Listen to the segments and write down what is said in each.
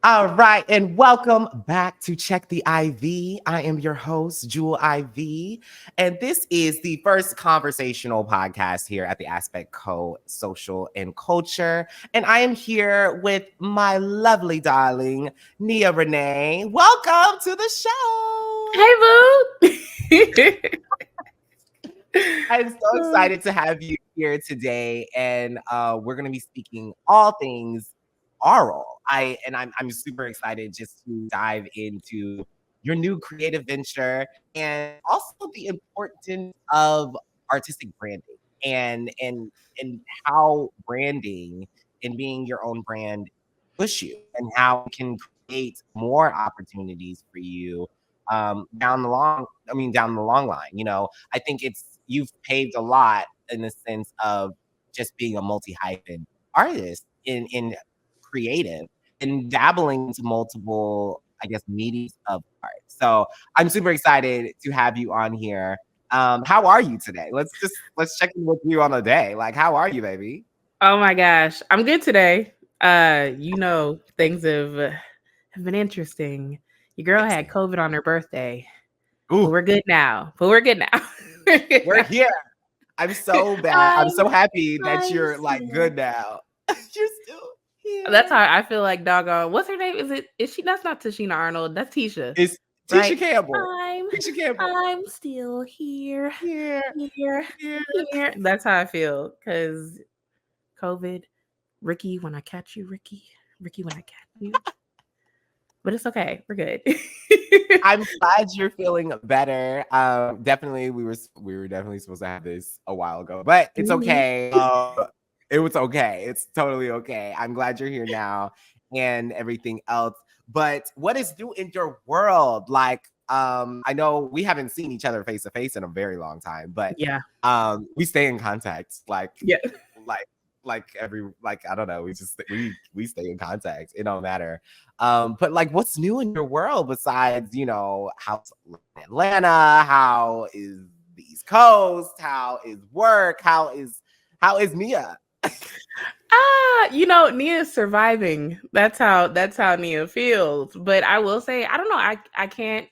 All right, and welcome back to Check the IV. I am your host, Jewel IV, and this is the first conversational podcast here at the Aspect Co. Social and Culture. And I am here with my lovely darling, Nia Renee. Welcome to the show. Hey, boo. I'm so excited to have you here today, and we're going to be speaking all things Aural. I'm super excited just to dive into your new creative venture and also the importance of artistic branding and how branding and being your own brand push you and how it can create more opportunities for you down the long line. I think you've paved a lot in the sense of just being a multi-hyphen artist in creative and dabbling into multiple, I guess, mediums of art. So I'm super excited to have you on here. How are you today? Let's check in with you on a day. Like, how are you, baby? Oh my gosh, I'm good today. Things have been interesting. Your girl had COVID on her birthday, but Ooh, we're good now. we're here. I'm so bad. I'm so happy that I'm you're like still. good now. You're still That's here. how I feel like doggone. What's her name? Is she? That's not Tashina Arnold. That's Tisha, It's Tisha right? Campbell. I'm Tisha Campbell. I'm still here, Here, here, here. here. That's how I feel because COVID. Ricky, when I catch you, Ricky. Ricky, when I catch you. But it's okay. We're good. I'm glad you're feeling better. Definitely, we were definitely supposed to have this a while ago, but it's Mhm. okay. It was okay. It's totally okay. I'm glad you're here now and everything else. But what is new in your world? Like, I know we haven't seen each other face to face in a very long time, but Yeah. we stay in contact. Yeah. Like, I don't know. We stay in contact. It don't matter. But like, what's new in your world besides, how's Atlanta? How is the East Coast? How is work? How is Nia? Nia's surviving. That's how Nia feels. But I will say, I don't know. I can't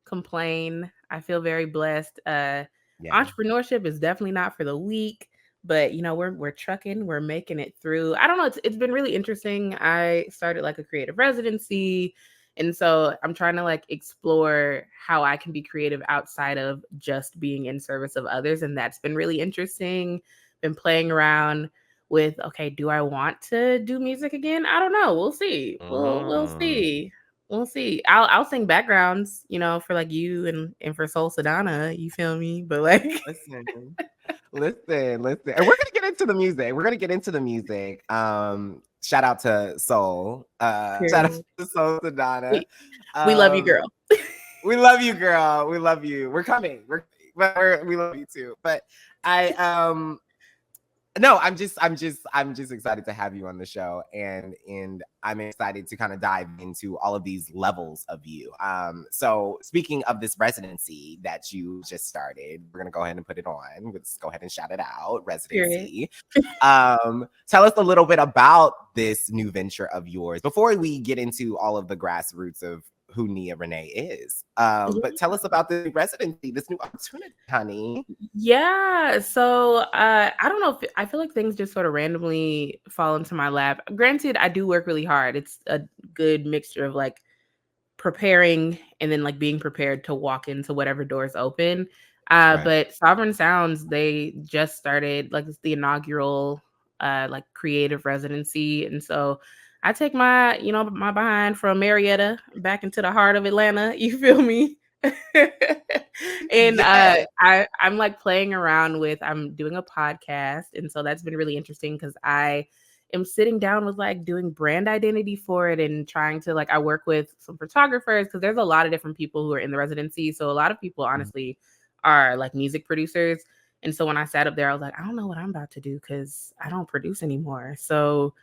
complain. I feel very blessed. Yeah. Entrepreneurship is definitely not for the weak, but we're trucking, we're making it through. I don't know, it's been really interesting. I started like a creative residency, and so I'm trying to like explore how I can be creative outside of just being in service of others, and that's been really interesting. Been playing around with, okay, do I want to do music again? I don't know. We'll see. We'll Mm. see. We'll see. I'll sing backgrounds, for like you and for Soul Sedana, you feel me? But like Listen, listen. And we're gonna get into the music. We're gonna get into the music. Shout out to Soul. Shout out period. to Soul Sedana. We, we love you, Um, girl. we love you, girl. We love you. We're coming. We love you too. But I no, I'm just excited to have you on the show, and I'm excited to kind of dive into all of these levels of you. So speaking of this residency that you just started, we're gonna go ahead and put it on. Let's go ahead and shout it out. Period. Residency. Tell us a little bit about this new venture of yours before we get into all of the grassroots of who Nia Renee is. But tell us about the residency, this new opportunity, honey. Yeah. So I don't know if I feel like things just sort of randomly fall into my lap. Granted, I do work really hard. It's a good mixture of like preparing and then like being prepared to walk into whatever doors open. Right. But Sovereign Sounds, they just started like it's the inaugural like creative residency. And so I take my behind from Marietta back into the heart of Atlanta. You feel me? And Yes. I'm like playing around with I'm doing a podcast, and so that's been really interesting because I am sitting down with like doing brand identity for it and trying to like I work with some photographers because there's a lot of different people who are in the residency. So a lot of people honestly are like music producers. And so when I sat up there, I was like, I don't know what I'm about to do because I don't produce anymore. So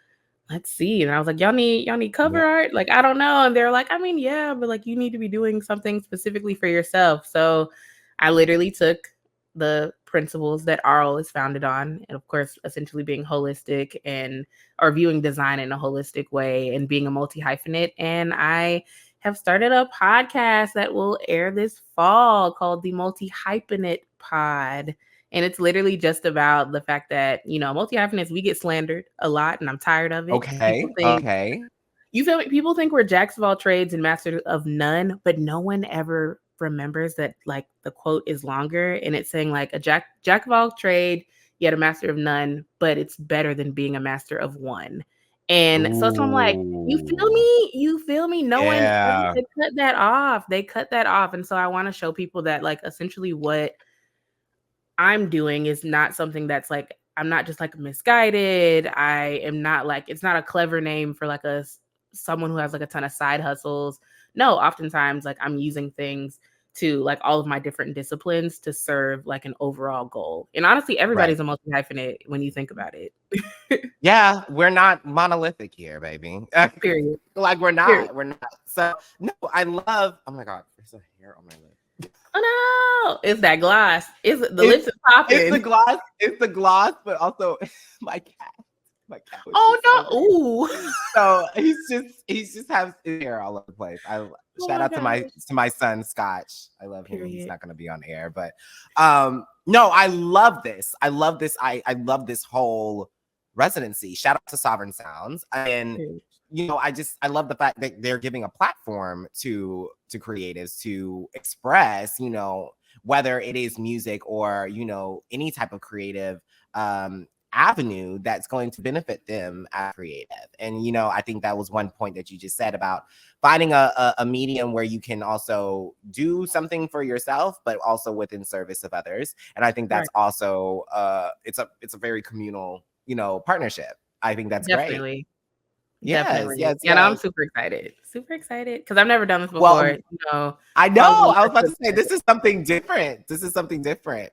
let's see. And I was like, y'all need cover Yeah. art? Like, I don't know. And they're like, I mean, yeah, but like you need to be doing something specifically for yourself. So I literally took the principles that Aural is founded on. And of course, essentially being holistic and or viewing design in a holistic way and being a multi-hyphenate. And I have started a podcast that will air this fall called the Multi-Hyphenate Pod. And it's literally just about the fact that, multi-hyphenates, we get slandered a lot, and I'm tired of it. People think, you feel me? People think we're jacks of all trades and masters of none, but no one ever remembers that, like, the quote is longer, and it's saying, like, a jack of all trade, yet a master of none, but it's better than being a master of one. And so I'm like, you feel me? You feel me? No one, they cut that off. They cut that off. And so I want to show people that, like, essentially what I'm doing is not something that's like, I'm not just like misguided. I am not like, it's not a clever name for like someone who has like a ton of side hustles. No, oftentimes like I'm using things to like all of my different disciplines to serve like an overall goal. And honestly, everybody's a multi-hyphenate when you think about it. Yeah, we're not monolithic here, baby. Period. Like we're not. So no, I love. Oh my God, there's a hair on my lip. Oh no, it's that gloss. Lips is popping. It's the gloss, but also my cat. Oh no! Ooh. So he's just has his hair all over the place. Shout out to my son Scotch. I love him. He's not gonna be on air, but no, I love this. I love this whole residency. Shout out to Sovereign Sounds. And I love the fact that they're giving a platform to creatives to express, whether it is music or, any type of creative avenue that's going to benefit them as creative. And, I think that was one point that you just said about finding a medium where you can also do something for yourself, but also within service of others. And I think that's also, it's a very communal, partnership. I think that's great. Yes. And I'm super excited because I've never done this before. I know. I was about to say this is something different.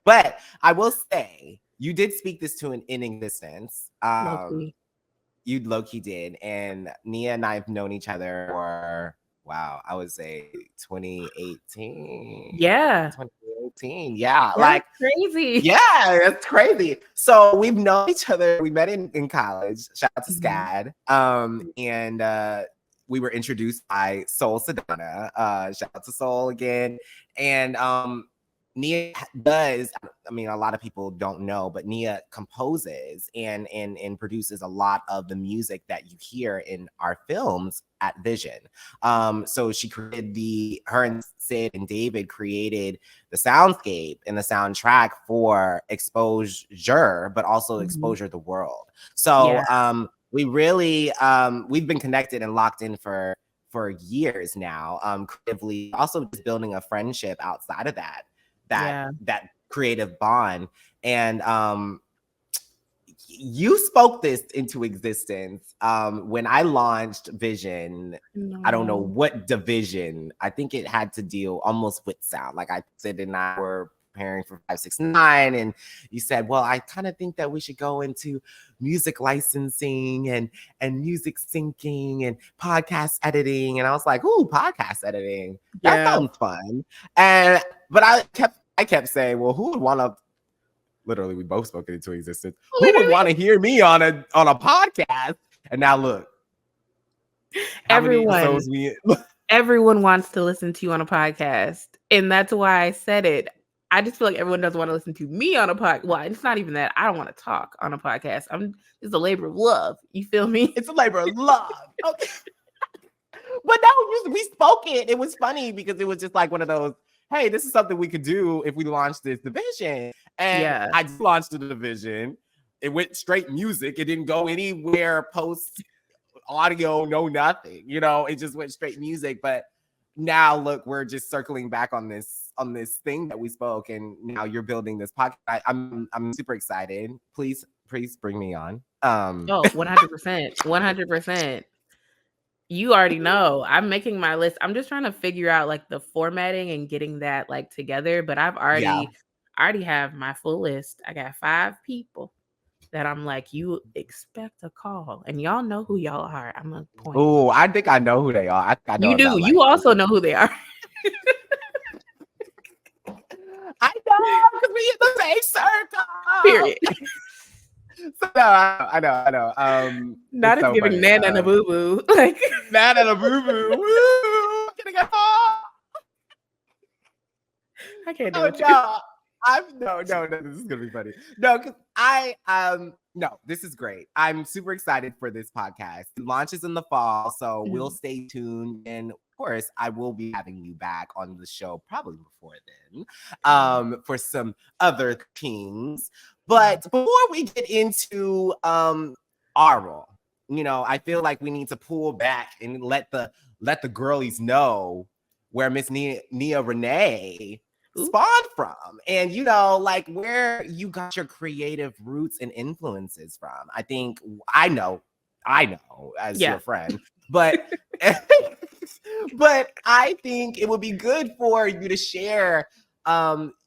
But I will say you did speak this to in existence. You low-key did, and Nia and I have known each other for I would say 2018. Yeah. 2018. Yeah. That's like crazy. Yeah, it's crazy. So we've known each other. We met in college. Shout out to SCAD. And we were introduced by Soul Sedona. Shout out to Soul again. And Nia does, a lot of people don't know, but Nia composes and produces a lot of the music that you hear in our films at Vision. So she created her and Sid and David created the soundscape and the soundtrack for Exposure, but also Exposure the World. So we really, we've been connected and locked in for years now, creatively, also just building a friendship outside of that creative bond. And you spoke this into existence when I launched Vision. I don't know what division. I think it had to deal almost with sound. Like I said, and I were preparing for 569, and you said, well, I kind of think that we should go into music licensing and music syncing and podcast editing. And I was like, ooh, podcast editing. That sounds fun. But I kept saying, well, who would want to, literally we both spoke it into existence. Who would want to hear me on a podcast? And now look. Everyone wants to listen to you on a podcast. And that's why I said it. I just feel like everyone doesn't want to listen to me on a podcast. Well, it's not even that. I don't want to talk on a podcast. It's a labor of love. You feel me? It's a labor of love. Okay. But no, we spoke it. It was funny because it was just like one of those, hey, this is something we could do if we launched this division. And I just launched the division. It went straight music. It didn't go anywhere post audio, no nothing. It just went straight music. But now look, we're just circling back on this thing that we spoke, and now you're building this podcast. I'm super excited. Please bring me on. 100%. 100%. You already know. I'm making my list. I'm just trying to figure out like the formatting and getting that like together. But I already have my full list. I got 5 people that I'm like, you expect a call, and y'all know who y'all are. I'm a point. Oh, I think I know who they are. I know you do. You also know who they are. I because we in the same circle. Period. So, no, I know. Not It's as so giving funny. Nana and a boo boo. Like Nana and a boo boo. Woo! Getting a call. I can't do Oh it. no. No, this is gonna be funny. No, because no, this is great. I'm super excited for this podcast. It launches in the fall, so we'll stay tuned. And of course, I will be having you back on the show probably before then, for some other things. But before we get into Aural, I feel like we need to pull back and let the girlies know where Miss Nia Renée spawned from, and like where you got your creative roots and influences from. I think I know as your friend, but but I think it would be good for you to share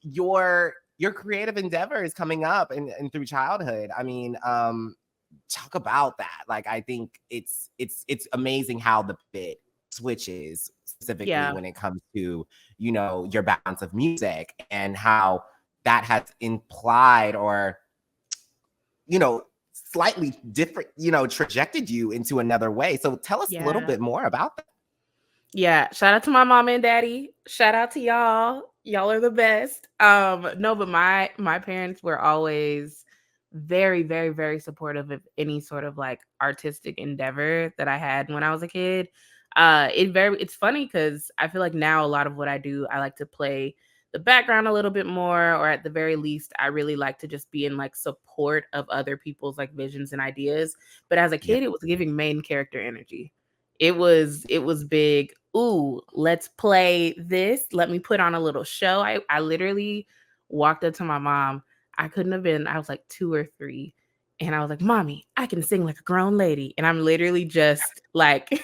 your creative endeavors coming up and through childhood. I mean, talk about that. Like, I think it's amazing how the bit switches, specifically when it comes to your balance of music, and how that has implied or slightly different trajected you into another way. So tell us a little bit more about that. Shout out to my mama and daddy. Shout out to y'all are the best. No, but my parents were always very, very, very supportive of any sort of like artistic endeavor that I had when I was a kid. It's funny because I feel like now a lot of what I do, I like to play the background a little bit more, or at the very least, I really like to just be in like support of other people's like visions and ideas. But as a kid, it was giving main character energy. It was big. Ooh, let's play this. Let me put on a little show. I literally walked up to my mom. I was like 2 or 3. And I was like, Mommy, I can sing like a grown lady. And I'm literally just like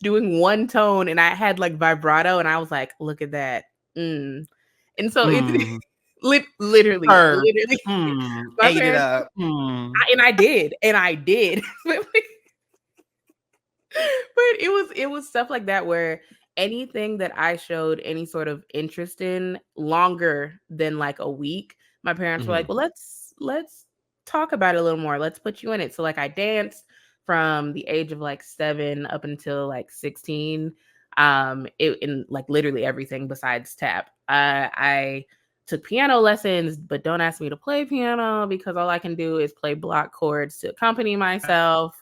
doing one tone, and I had like vibrato, and I was like, look at that. And so it literally, my ate it parents, up. and I did. But it was stuff like that where anything that I showed any sort of interest in longer than like a week, my parents were like, well, let's talk about it a little more. Let's put you in it. So like I danced from the age of like 7 up until like 16. In like literally everything besides tap. I took piano lessons, but don't ask me to play piano because all I can do is play block chords to accompany myself.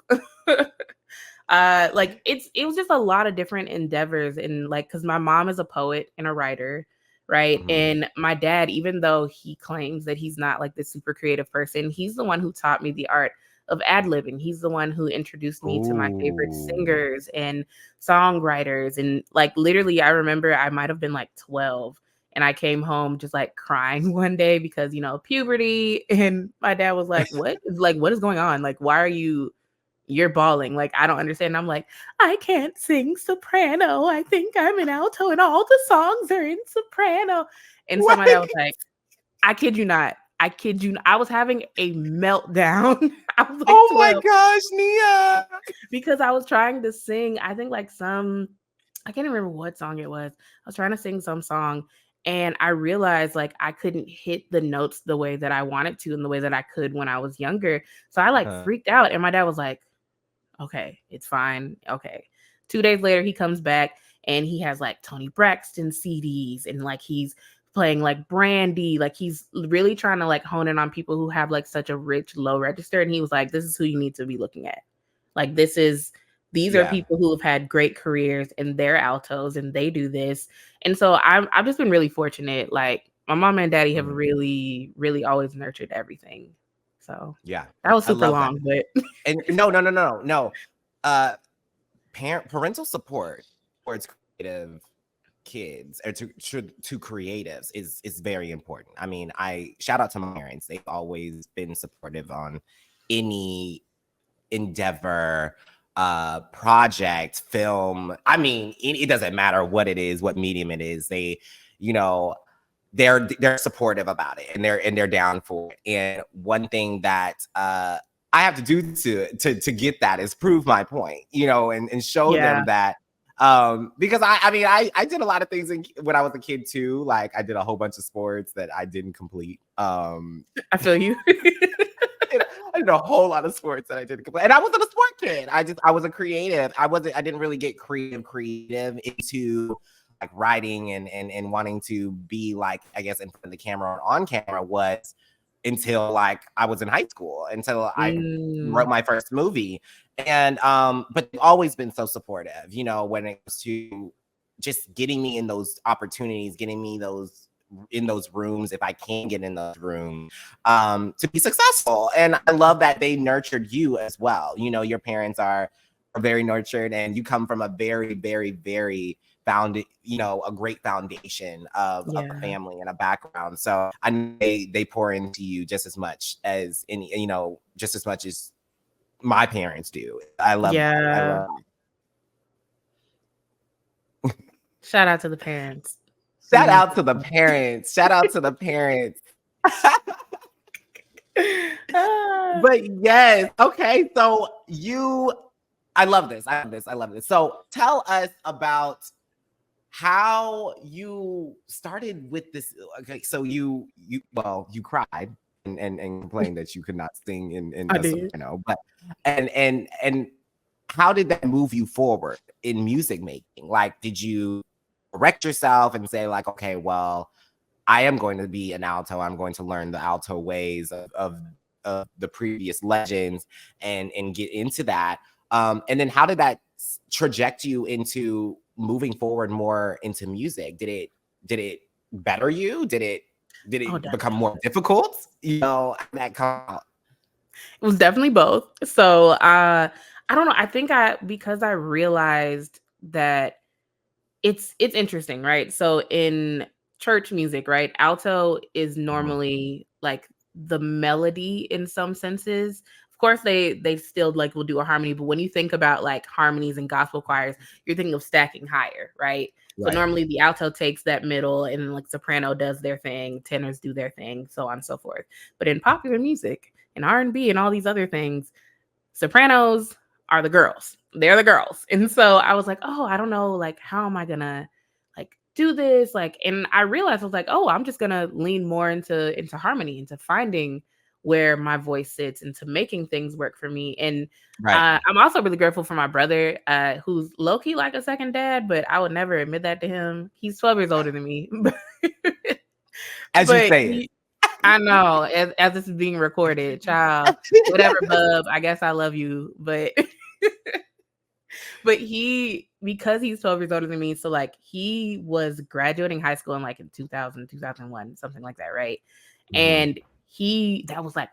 Like it was just a lot of different endeavors, and like because my mom is a poet and a writer, right? And my dad, even though he claims that he's not like this super creative person, he's the one who taught me the art of ad-libbing. He's the one who introduced me to my favorite singers and songwriters. And like literally, I remember I might have been like 12. And I came home just like crying one day because, puberty. And my dad was like, what is going on? Like, why are you're bawling? Like, I don't understand. I'm like, I can't sing soprano. I think I'm an alto and all the songs are in soprano. And so my dad was like, I kid you not. I was having a meltdown. I was like, oh 12. My gosh, Nia. Because I was trying to sing, I think like I can't remember what song it was. I was trying to sing some song, and I realized like I couldn't hit the notes the way that I wanted to and the way that I could when I was younger. So I like freaked out, and my dad was like, okay, it's fine. Okay. 2 days later, he comes back and he has like Toni Braxton CDs, and like he's playing like Brandy. Like he's really trying to like hone in on people who have like such a rich low register. And he was like, this is who you need to be looking at. Like these are people who have had great careers and they're altos and they do this. And so I've just been really fortunate. Like my mom and daddy have really, really always nurtured everything. So that was super long, but and no. Parental support towards creative kids or to creatives is very important. I mean, I shout out to my parents. They've always been supportive on any endeavor, project, film. I mean, it doesn't matter what it is, what medium it is. They, they're supportive about it, and they're down for it. And one thing that I have to do to get that is prove my point, and show them that Because I did a lot of things when I was a kid too. Like I did a whole bunch of sports that I didn't complete. I feel you. I did a whole lot of sports that I didn't complete, and I wasn't a sport kid. I was a creative. I didn't really get creative into like writing and wanting to be like, I guess, in front of the camera or on camera was until like I was in high school, until I wrote my first movie. And but they've always been so supportive, you know, when it comes to just getting me in those opportunities, getting me those in those rooms, if I can get in those rooms, to be successful. And I love that they nurtured you as well. You know, your parents are very nurtured, and you come from a very, very, very you know, a great foundation of a family and a background. So I know they pour into you just as much as any, you know, just as much as my parents do. I love that. I love that. Shout out to the parents. Shout out to the parents. Shout out to the parents. But yes, okay. So I love this. I love this. I love this. So tell us about how you started with this. Okay, so you cried and complained that you could not sing in the soprano, but and how did that move you forward in music making? Like, did you correct yourself and say like, okay, well, I am going to be an alto. I'm going to learn the alto ways of the previous legends and get into that. And then how did that traject you into moving forward more into music? Did it better you? Did it become more difficult? You know, that come out. It was definitely both. So I don't know. I think because I realized that it's interesting, right? So in church music, right, alto is normally like the melody in some senses. Of course, they still like will do a harmony, but when you think about like harmonies and gospel choirs, you're thinking of stacking higher, right? So normally the alto takes that middle, and like soprano does their thing, tenors do their thing, so on and so forth. But in popular music and R&B and all these other things, sopranos are the girls. They're the girls. And so I was like, oh, I don't know, like, how am I gonna like do this? Like, and I realized I was like, oh, I'm just gonna lean more into harmony, into finding where my voice sits, into making things work for me. And I'm also really grateful for my brother, who's low-key like a second dad, but I would never admit that to him. He's 12 years older than me. As you say it. I know, as this is being recorded, child, whatever, bub, I guess I love you, but but because he's 12 years older than me, so like he was graduating high school in like in 2000, 2001, something like that, right? And that was like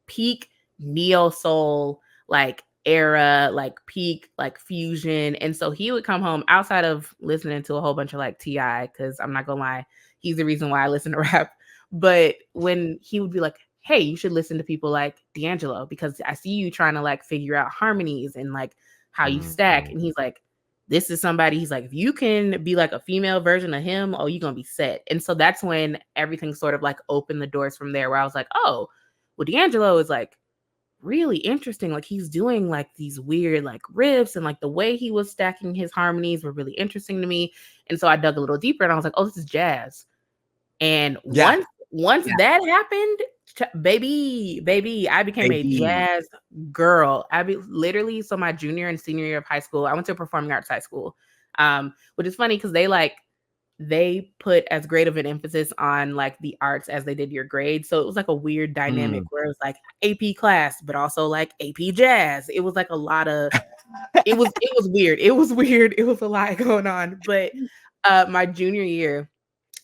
peak neo soul like era, like peak like fusion. And so he would come home outside of listening to a whole bunch of like T.I., because I'm not gonna lie, he's the reason why I listen to rap. But when he would be like, hey, you should listen to people like D'Angelo, because I see you trying to like figure out harmonies and like how you stack. And he's like, this is somebody, he's like, if you can be like a female version of him, oh, you're gonna be set. And so that's when everything sort of like opened the doors from there, where I was like, oh, well, D'Angelo is like really interesting. Like he's doing like these weird like riffs, and like the way he was stacking his harmonies were really interesting to me. And so I dug a little deeper, and I was like, oh, this is jazz. And once that happened, baby, I became a jazz girl. Literally, so my junior and senior year of high school, I went to a performing arts high school, which is funny because they put as great of an emphasis on like the arts as they did your grades. So it was like a weird dynamic where it was like AP class, but also like AP jazz. It was like a lot of, it was weird. It was weird. It was a lot going on. But my junior year,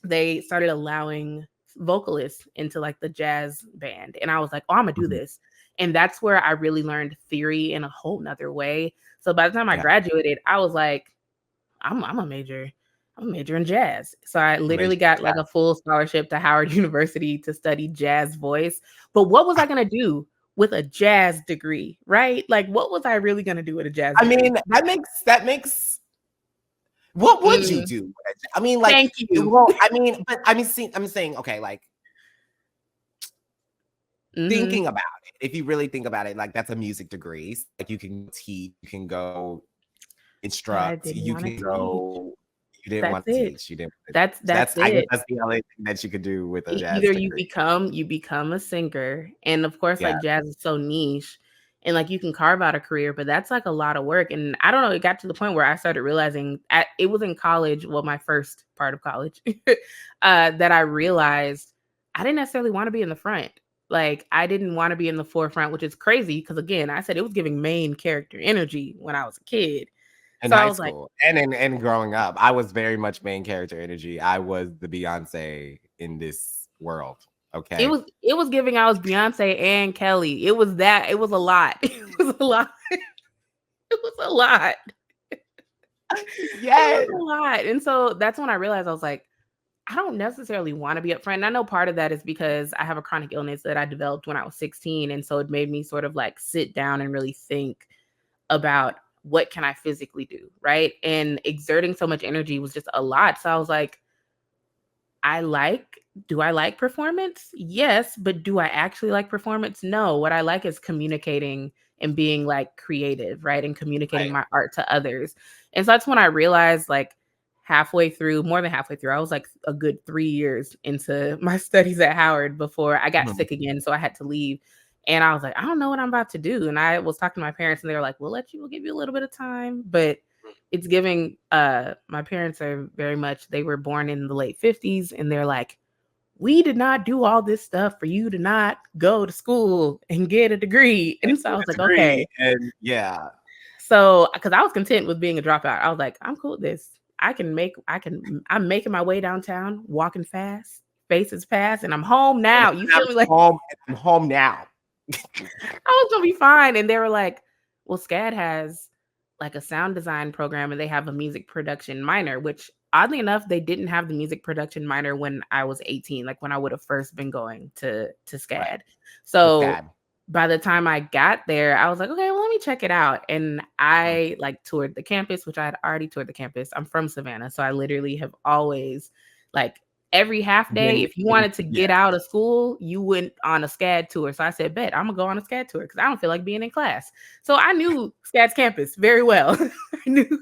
they started allowing vocalists into like the jazz band. And I was like, oh, I'm gonna do this. And that's where I really learned theory in a whole nother way. So by the time I graduated, I was like, I'm a major in jazz. So I literally got like a full scholarship to Howard University to study jazz voice. But what was I gonna do with a jazz degree, right? Like, what was I really gonna do with a jazz degree? I mean, that makes what would you do? I mean, like, thank you. Well, I'm saying, okay, like thinking about it. If you really think about it, like that's a music degree. Like you can teach, you can go that I instruct, didn't you want to can teach. go. You didn't That's want to it. teach. You didn't. That's I guess it. that's the only thing that you could do with a jazz Either you degree. become a singer, and of course, Yeah. like jazz is so niche, and like you can carve out a career, but that's like a lot of work. And I don't know, it got to the point where I started realizing it was in college, well, my first part of college, that I realized I didn't necessarily want to be in the front. Like I didn't want to be in the forefront, which is crazy because again, I said it was giving main character energy when I was a kid. In So I high was like, school and growing up, I was very much main character energy. I was the Beyonce in this world. it Okay. was it was giving I was Beyonce and Kelly. It was that. It was a lot. It was a lot. It was a lot. It was Yes. a lot. And so that's when I realized I was like, I don't necessarily want to be up front. And I know part of that is because I have a chronic illness that I developed when I was 16. And so it made me sort of like sit down and really think about what can I physically do, right? And exerting so much energy was just a lot. So I was like, do I like performance? Yes, but do I actually like performance? No. What I like is communicating and being like creative, right? And communicating Right. my art to others. And so that's when I realized like more than halfway through, I was like a good 3 years into my studies at Howard before I got Mhm. sick again. So I had to leave. And I was like, I don't know what I'm about to do. And I was talking to my parents and they were like, we'll give you a little bit of time. But it's giving my parents are very much, they were born in the late 50s and they're like, we did not do all this stuff for you to not go to school and get a degree. And And so I get was a like, degree okay. and yeah. So because I was content with being a dropout, I was like, I'm cool with this. I'm making my way downtown, walking fast, faces past, and I'm home And now. You feel me? Like I'm home now. I was gonna be fine. And they were like, well, SCAD has like a sound design program and they have a music production minor, which oddly enough, they didn't have the music production minor when I was 18, like when I would have first been going to Right. SCAD. It's So sad. by the time I got there, I was like, okay, well, let me check it out. And I like toured the campus, which I had already toured the campus. I'm from Savannah. So I literally have always like every half day, Been if you in wanted to yeah. get out of school, you went on a SCAD tour. So I said, bet I'm gonna go on a SCAD tour because I don't feel like being in class. So I knew SCAD's campus very well. I knew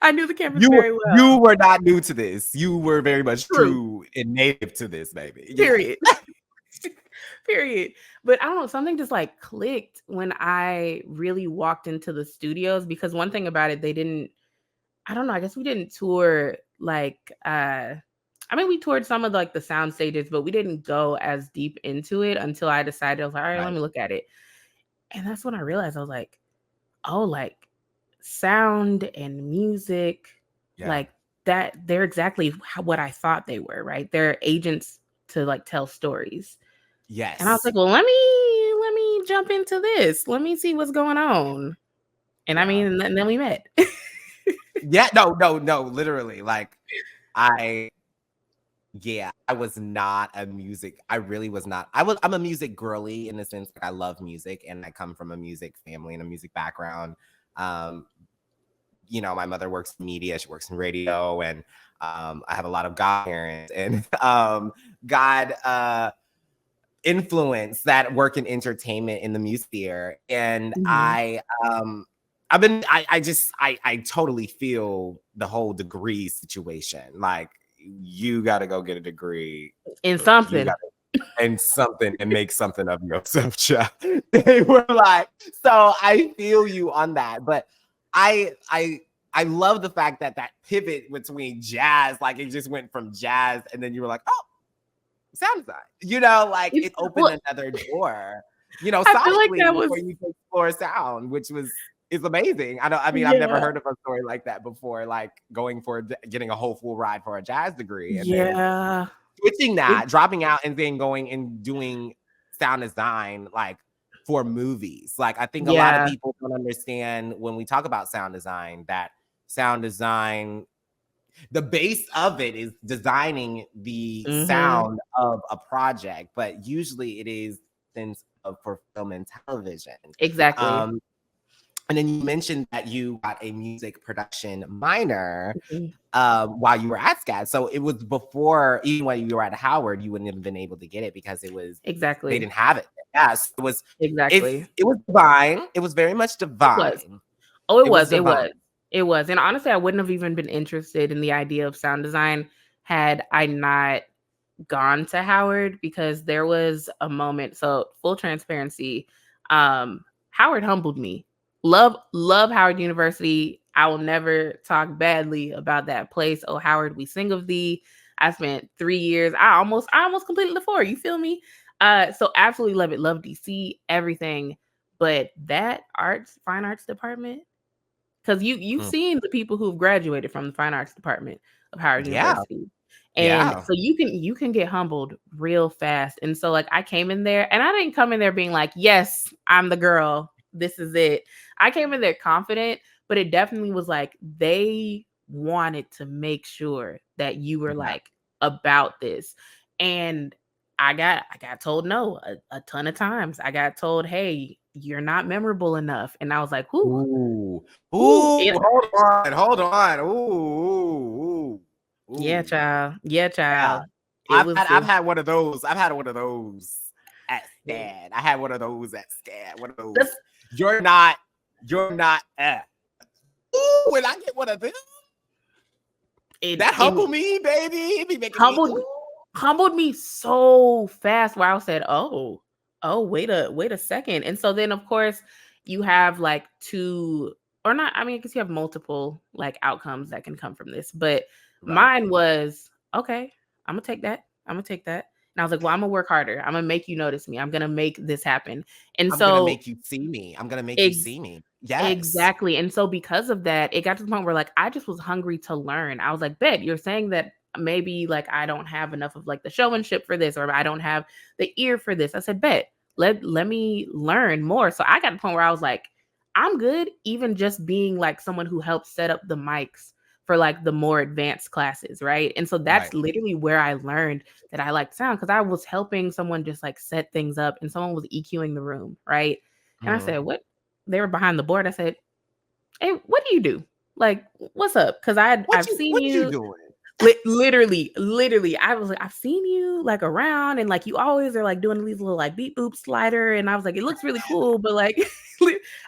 I knew the campus very You well. were not new to this. You were very much True. true and native to this, baby. Yeah. Period. Period. But I don't know, something just like clicked when I really walked into the studios because one thing about it, I don't know, I guess we didn't tour like I mean we toured some of like the sound stages, but we didn't go as deep into it until I decided I was like, all right, let Right. me look at it. And that's when I realized I was like, oh, like sound and music, Yeah. like that they're exactly what I thought they were, right? They're agents to like tell stories. And I was Yes. like, well, let me jump into this. Let me see what's going on. And I Yeah. mean, and then we met. Yeah. No. Literally. Like I yeah, I was not a music. I really was not. I'm a music girly in the sense like I love music and I come from a music family and a music background. Um, my mother works in media, she works in radio, and I have a lot of godparents and God influence that work in entertainment in the music sphere. And Mhm. I totally feel the whole degree situation. Like you gotta go get a degree. In You something. got and something and make something of yourself, child. They were like, so I feel you on that. But I love the fact that that pivot between jazz, like it just went from jazz, and then you were like, oh, sound design. Like It's it opened well, another door, I feel like that sonically was for you to explore sound, which is amazing. I've never yeah. heard of a story like that before, like going for getting a whole full ride for a jazz degree and then Yeah. switching It that, dropping out, and then going and doing sound design, like for movies. Like, I think a lot of yeah. people don't understand when we talk about sound design that sound design, the base of it is designing the Mhm. sound of a project, but usually it is sense of for film and television. Exactly. Um, and then you mentioned that you got a music production minor Mhm. while you were at SCAD. So it was before, even when you were at Howard, you wouldn't have been able to get it because they Exactly. didn't have it. Yeah, so Exactly. it was divine. It was very much It was. divine. Oh, it It was was. It divine. was. It was. And honestly, I wouldn't have even been interested in the idea of sound design had I not gone to Howard, because there was a moment. So full transparency, Howard humbled me. Love Howard University. I will never talk badly about that place. Oh, Howard, we sing of thee. I spent 3 years. I almost completed the 4. You feel me? So absolutely love it. Love DC, everything. But that fine arts department, because you've Mm. seen the people who've graduated from the fine arts department of Howard Yeah. University. And Yeah. so you can get humbled real fast. And so like I came in there, and I didn't come in there being like, yes, I'm the girl. This is it. I came in there confident, but it definitely was like they wanted to make sure that you were Yeah. like about this. And I got told no a ton of times. I got told, hey, you're not memorable enough. And I was like, whoo, Ooh. whoo. Ooh. Hold on. Ooh. Yeah, Ooh. child. Yeah, Yeah. child. It was I've had one of those. I've had one of those at it, SCAD. I had one of those at SCAD. One of those. that's You're not. Ooh, when I get one of them, it. that It humble me, baby. It be making me. humbled Ooh. humbled me so fast where I said, oh, wait a second. And so then of course you have like two, or not, I mean, because you have multiple like outcomes that can come from this. But Right. mine was, okay, I'm gonna take that. I'm gonna take that. And I was like, well, I'm gonna work harder. I'm gonna make you notice me. I'm gonna make this happen. And I'm gonna so make you see me. I'm gonna make you see me. Yes. exactly. And so because of that, it got to the point where like I just was hungry to learn. I was like, bet you're saying that maybe like I don't have enough of like the showmanship for this, or I don't have the ear for this. I said, bet, let me learn more. So I got to the point where I was like, I'm good, even just being like someone who helps set up the mics for like the more advanced classes, right? And so that's Right. literally where I learned that I like sound, because I was helping someone just like set things up, and someone was EQing the room, right? And I Mhm. said, what? They were behind the board. I said, hey, what do you do? Like, what's up? Because I've seen What you you doing? literally. I was like, I've seen you like around, and like you always are like doing these little like beep boop slider, and I was like, it looks really cool, but like,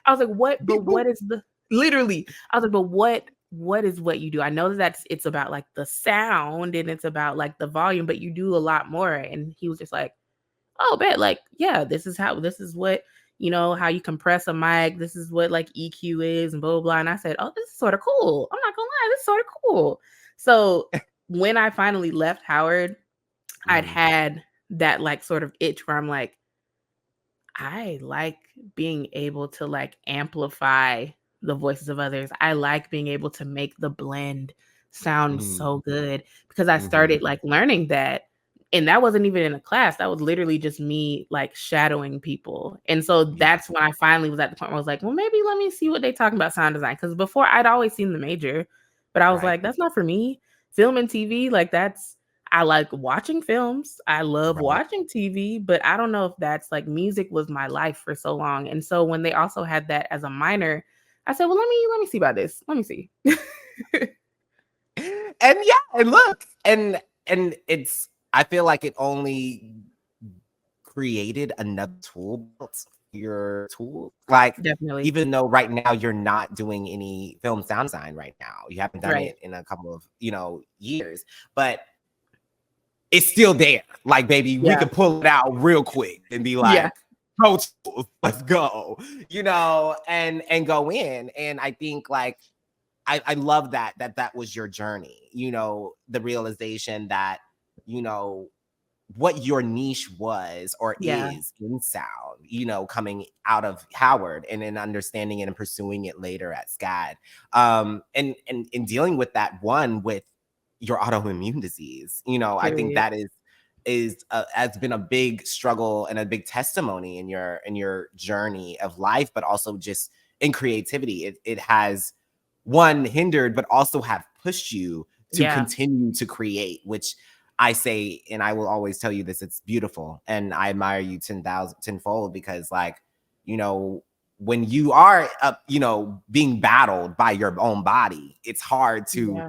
I was like, what? But Beep boop. what is the literally? I was like, but what is what you do? I know that it's about like the sound and it's about like the volume, but you do a lot more. And he was just like, oh, bet, like, yeah, this is what, how you compress a mic. This is what like EQ is and blah, blah, blah. And I said, oh, this is sort of cool. I'm not gonna lie, this is sort of cool. So when I finally left Howard, I'd Mhm. had that like sort of itch where I'm like, I like being able to like amplify the voices of others. I like being able to make the blend sound Mhm. so good, because I Mhm. started like learning that. And that wasn't even in a class. That was literally just me like shadowing people. And so Yeah. that's when I finally was at the point where I was like, well, maybe let me see what they talking about sound design. Because before I'd always seen the major, but I was Right. like, that's not for me. Film and TV, like I like watching films. I love Right. watching TV, but I don't know if that's like music was my life for so long. And so when they also had that as a minor, I said, well, let me see about this. Let me see. And yeah, and look, and it's I feel like it only created another tool belt for your tool. Like, Definitely. even though right now you're not doing any film sound design right now, you haven't done Right. it in a couple of, years, but it's still there. Like, baby, we Yeah. can pull it out real quick and be Yeah. like, Pro Tools, let's go, and go in. And I think like I love that was your journey, the realization that, you know, what your niche was or Yeah. is in sound, coming out of Howard and then understanding it and pursuing it later at SCAD. And dealing with that one with your autoimmune disease, I think Period. that has been a big struggle and a big testimony in your journey of life, but also just in creativity. It has one hindered, but also have pushed you to Yeah. continue to create, which I say, and I will always tell you this, it's beautiful. And I admire you 10,000 tenfold, because like, when you are being battled by your own body, it's hard to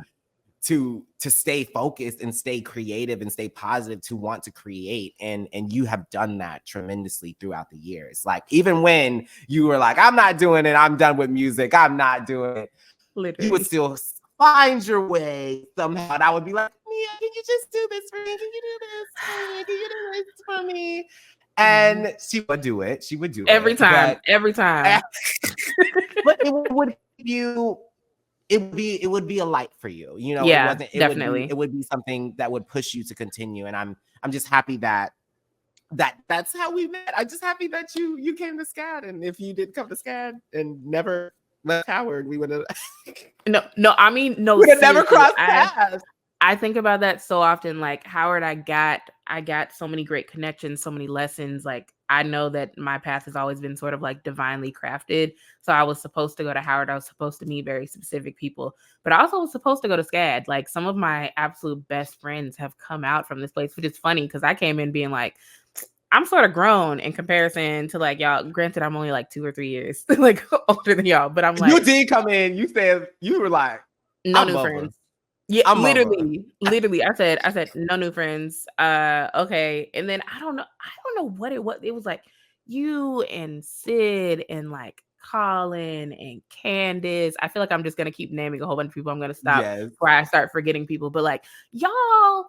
Yeah. stay focused and stay creative and stay positive, to want to create. And you have done that tremendously throughout the years. Like, even when you were like, I'm not doing it, I'm done with music, I'm not doing it. you would Literally. still find your way somehow. And I would be like, Nia, can you just do this for me? Can you do this for me? Can you do this for me? Mhm. And she would do it. She would do Every it. time, every time. But it would give you it would be a light for you. You know, it Yeah, wasn't definitely. it would be something that would push you to continue. And I'm just happy that that's how we met. I'm just happy that you came to SCAD. And if you did come to SCAD and never left Howard, we would have No, I mean, no, we'd have never seriously. crossed paths. I think about that so often. Like Howard, I got so many great connections, so many lessons. Like I know that my path has always been sort of like divinely crafted. So I was supposed to go to Howard. I was supposed to meet very specific people, but I also was supposed to go to SCAD. Like some of my absolute best friends have come out from this place, which is funny because I came in being like, I'm sort of grown in comparison to like y'all. Granted, I'm only like 2 or 3 years like older than y'all, but I'm You like, did come in. You said you were like, no I'm new over. friends. Yeah, I'm over. literally. I said no new friends. Okay, and then I don't know what it was. It was like you and Sid and like Colin and Candace. I feel like I'm just gonna keep naming a whole bunch of people. I'm gonna stop Yes. before I start forgetting people. But like y'all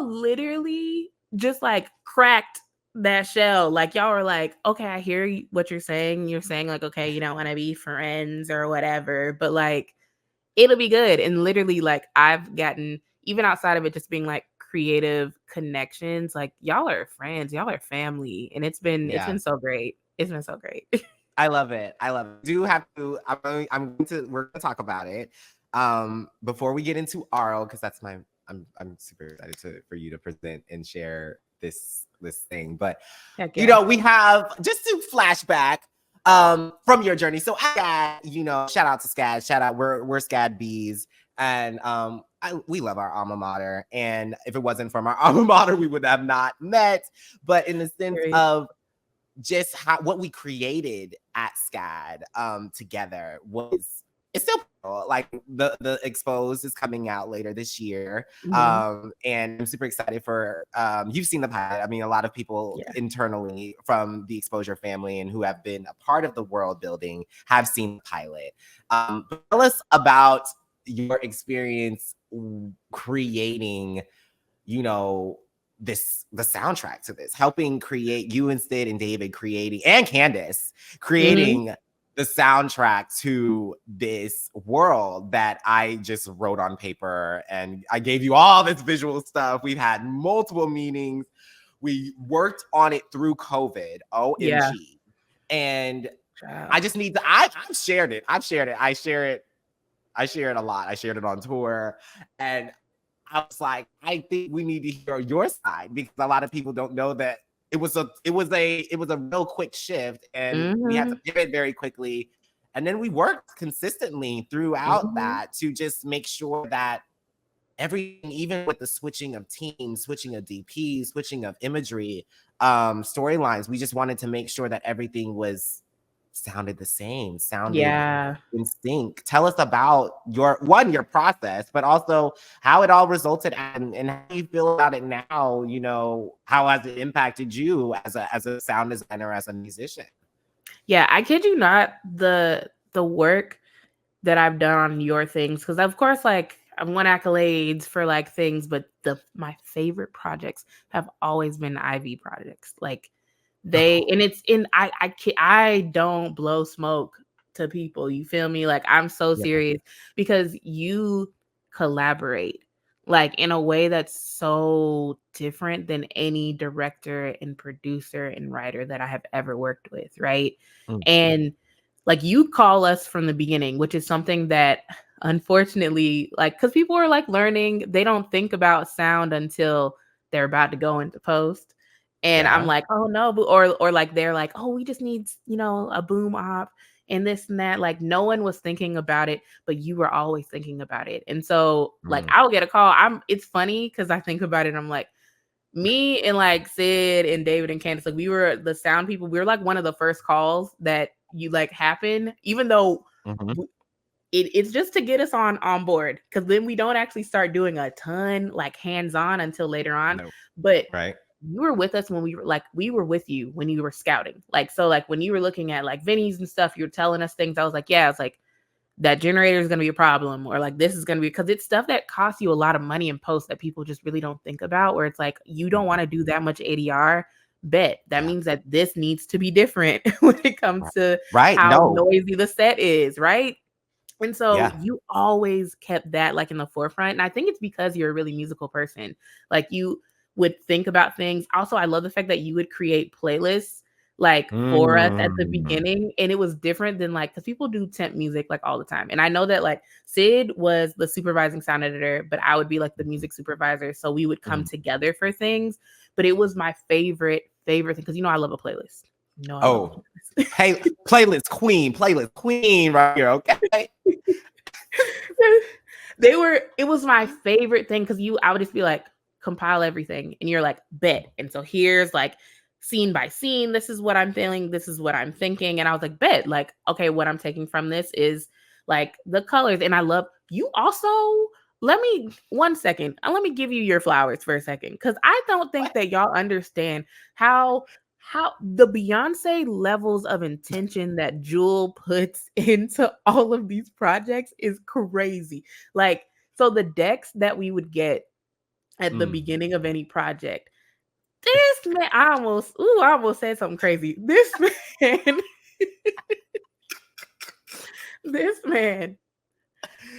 literally just like cracked that shell. Like y'all were like, okay, I hear what you're saying. You're saying like, okay, you don't want to be friends or whatever, but like it'll be good. And literally, like, I've gotten, even outside of it just being like creative connections, like y'all are friends, y'all are family. And it's Yeah. been so great. It's been so great. I love it. I love it. Do have to we're gonna talk about it. Before we get into Aural, because that's my I'm super excited for you to present and share this thing. But Heck you yeah. know, we have just to flashback from your journey. So I got, you know, shout out to SCAD, shout out, we're SCAD bees. And we love our alma mater. And if it wasn't from our alma mater, we would have not met. But in the sense Period. of just what we created at SCAD together was it's still like the Exposed is coming out later this year. Mhm. And I'm super excited for you've seen the pilot. I mean, a lot of people Yeah. internally from the Exposure family and who have been a part of the world building have seen the pilot. But tell us about your experience creating, you know, the soundtrack to this, helping create, you and Sid and David creating, and Candace Mhm. creating the soundtrack to this world that I just wrote on paper. And I gave you all this visual stuff. We've had multiple meetings. We worked on it through COVID. Yeah. OMG. And Child. I just need to, I've shared it. I share it a lot. I shared it on tour. And I was like, I think we need to hear your side because a lot of people don't know that it was a real quick shift and we had to Mhm. pivot very quickly. And then we worked consistently throughout Mhm. that to just make sure that everything, even with the switching of teams, switching of DPs, switching of imagery, storylines, we just wanted to make sure that everything sounded the same, sounded Yeah. in sync. Tell us about your process, but also how it all resulted and how you feel about it now. You know, how has it impacted you as a sound designer, as a musician? Yeah, I kid you not, the work that I've done on your things, because of course, like I've won accolades for like things, but my favorite projects have always been Ivy projects. Like and it's in I don't blow smoke to people. You feel me? Like I'm so Yeah. serious because you collaborate like in a way that's so different than any director and producer and writer that I have ever worked with, right? Mm. And like you call us from the beginning, which is something that unfortunately, like, because people are like learning, they don't think about sound until they're about to go into post. And I'm Yeah. like, oh no, or like they're like, oh, we just need, a boom op and this and that. Like no one was thinking about it, but you were always thinking about it. And so like Mm. I'll get a call. It's funny because I think about it. I'm like, me and like Sid and David and Candace, like we were the sound people. We were like one of the first calls that you like happen, even though Mhm. it's just to get us on board, because then we don't actually start doing a ton like hands-on until later on. No. But Right. you were with us when we were with you when you were scouting. Like so like when you were looking at like venues and stuff, you were telling us things. I was like, yeah, it's like that generator is going to be a problem, or like this is going to be, because it's stuff that costs you a lot of money in post that people just really don't think about, where it's like, you don't want to do that much ADR. Bet that Yeah. means that this needs to be different when it comes to Right. how No. noisy the set is, right? And so Yeah. you always kept that like in the forefront. And I think it's because you're a really musical person. Like you would think about things. Also, I love the fact that you would create playlists like for us at the Mm. beginning. And it was different than like, because people do temp music like all the time. And I know that like Sid was the supervising sound editor, but I would be like the music supervisor. So we would come Mm. together for things. But it was my favorite thing, because I love a playlist. I love a Oh, playlist. hey, playlist queen right here. Okay. It was my favorite thing, because I would just be like, compile everything, and you're like, bet. And so here's like scene by scene, this is what I'm feeling, this is what I'm thinking. And I was like, bet, like, okay, what I'm taking from this is like the colors. And I love you also. Let me 1 second. Let me give you your flowers for a second, because I don't think that y'all understand how the Beyonce levels of intention that Jewel puts into all of these projects is crazy. Like, so the decks that we would get at the Mm. beginning of any project, this man, I almost said something crazy. This man, this man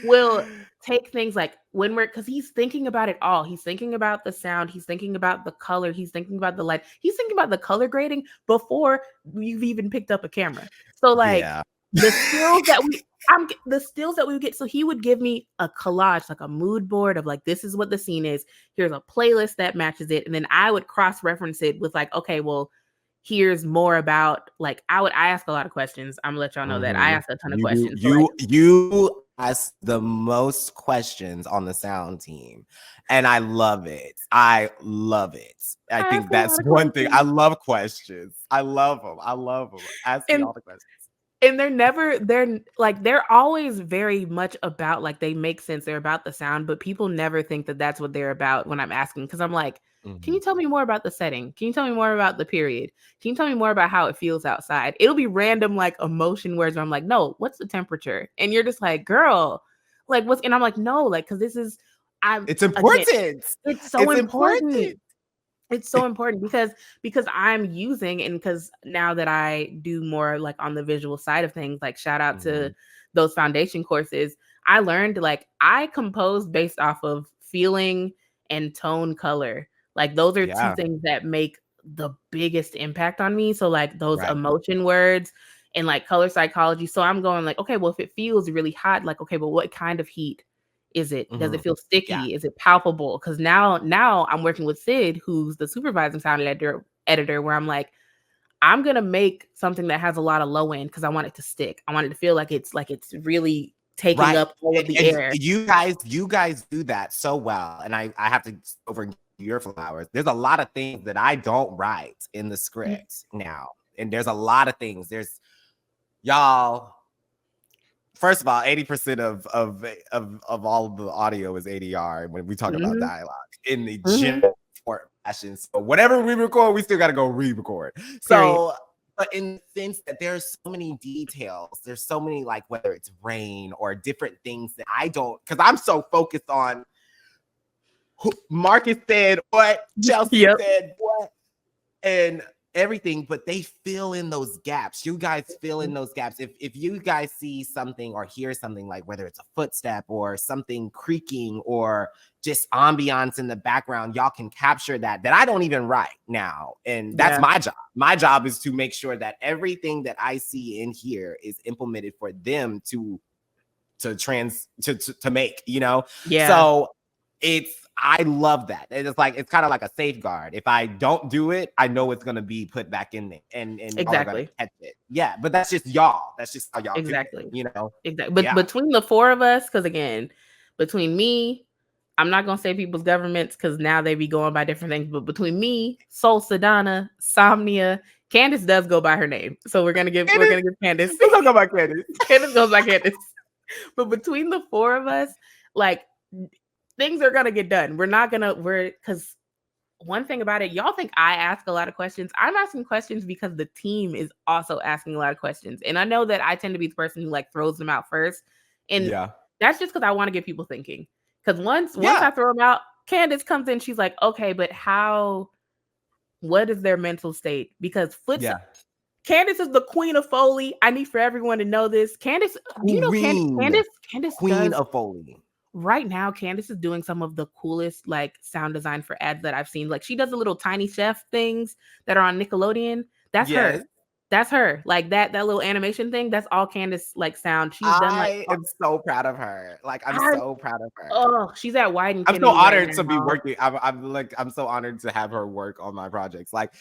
will take things like when because he's thinking about it all. He's thinking about the sound, he's thinking about the color, he's thinking about the light, he's thinking about the color grading before you've even picked up a camera. So like Yeah. the stills that we would get. So he would give me a collage, like a mood board of like, this is what the scene is. Here's a playlist that matches it. And then I would cross-reference it with like, okay, well, here's more about like, I ask a lot of questions. I'm gonna let y'all know that I Mhm. ask a ton of You do. questions. So like, You ask the most questions on the sound team, and I love it. I love it. I I ask think a lot that's of one thing. I questions. love questions. I love them. I love them. Ask me And all the questions. and they're always very much about like, they make sense, they're about the sound, but people never think that that's what they're about when I'm asking, because I'm like, can Mhm. you tell me more about the setting? Can you tell me more about the period? Can you tell me more about how it feels outside? It'll be random like emotion words where I'm like, no, what's the temperature? And you're just like, girl, like what's, and I'm like, no, like, because this is, I'm It's again, important. it's so It's important. important. It's so important because I'm using, and because now that I do more like on the visual side of things, like shout out to Mhm. those foundation courses, I learned like I compose based off of feeling and tone color. Like those are two Yeah. things that make the biggest impact on me. So like those Right. emotion words and like color psychology. So I'm going like, okay, well, if it feels really hot, like, okay, but what kind of heat is it? Does it Mhm. feel Yeah. sticky? Is it palpable? Because now I'm working with Sid, who's the supervising sound editor, where I'm like, I'm gonna make something that has a lot of low end because I want it to stick. I want it to feel like it's really taking Right. up all of the And air. you guys do that so well. And I have to over your flowers. There's a lot of things that I don't write in the script now. And there's a lot of things. There's y'all. First of all, 80% of all of the audio is ADR when we talk about Mm-hmm. dialogue in the Mm-hmm. general fashion. So whatever we record, we still got to go re-record. Period. So, but in the sense that there's so many details, there's so many like whether it's rain or different things that I don't, because I'm so focused on who Marcus said what, Chelsea Yep. said what, and everything, but they fill in those gaps. You guys fill in those gaps. If you guys see something or hear something like whether it's a footstep or something creaking or just ambiance in the background, y'all can capture that I don't even write now. And that's Yeah. my job. My job is to make sure that everything that I see in here is implemented for them to make, you know? Yeah. So I love that. It's like it's kind of like a safeguard. If I don't do it, I know it's gonna be put back in there and y'all are gonna Exactly. catch it. Yeah, but that's just y'all. That's just how y'all do it, Exactly. you know? Exactly. But Yeah. between the four of us, because again, between me, I'm not gonna say people's governments because now they be going by different things. But between me, Soul Sedana, Somnia, Candace does go by her name, so we're Candace, gonna give Candace. we're talking about Candace. Candace goes by Candace. But between the four of us, like things are gonna get done. We're because one thing about it, y'all think I ask a lot of questions. I'm asking questions because the team is also asking a lot of questions. And I know that I tend to be the person who like throws them out first. And Yeah. that's just because I want to get people thinking. Because once Yeah. I throw them out, Candace comes in, she's like, okay, but what is their mental state? Because Yeah. Candace is the queen of Foley. I need for everyone to know this. Candace, do you know Candace Queen does of Foley. right now? Candace is doing some of the coolest like sound design for ads that I've seen. Like she does the little tiny chef things that are on Nickelodeon. That's her. Yes. That's her. Like that little animation thing. That's all Candace like sound. She's done like I am so proud of her. Like, I'm I, so proud of her. oh, she's at Wyden I'm so Kennedy right honored to be now. working. I'm so honored to have her work on my projects. Like,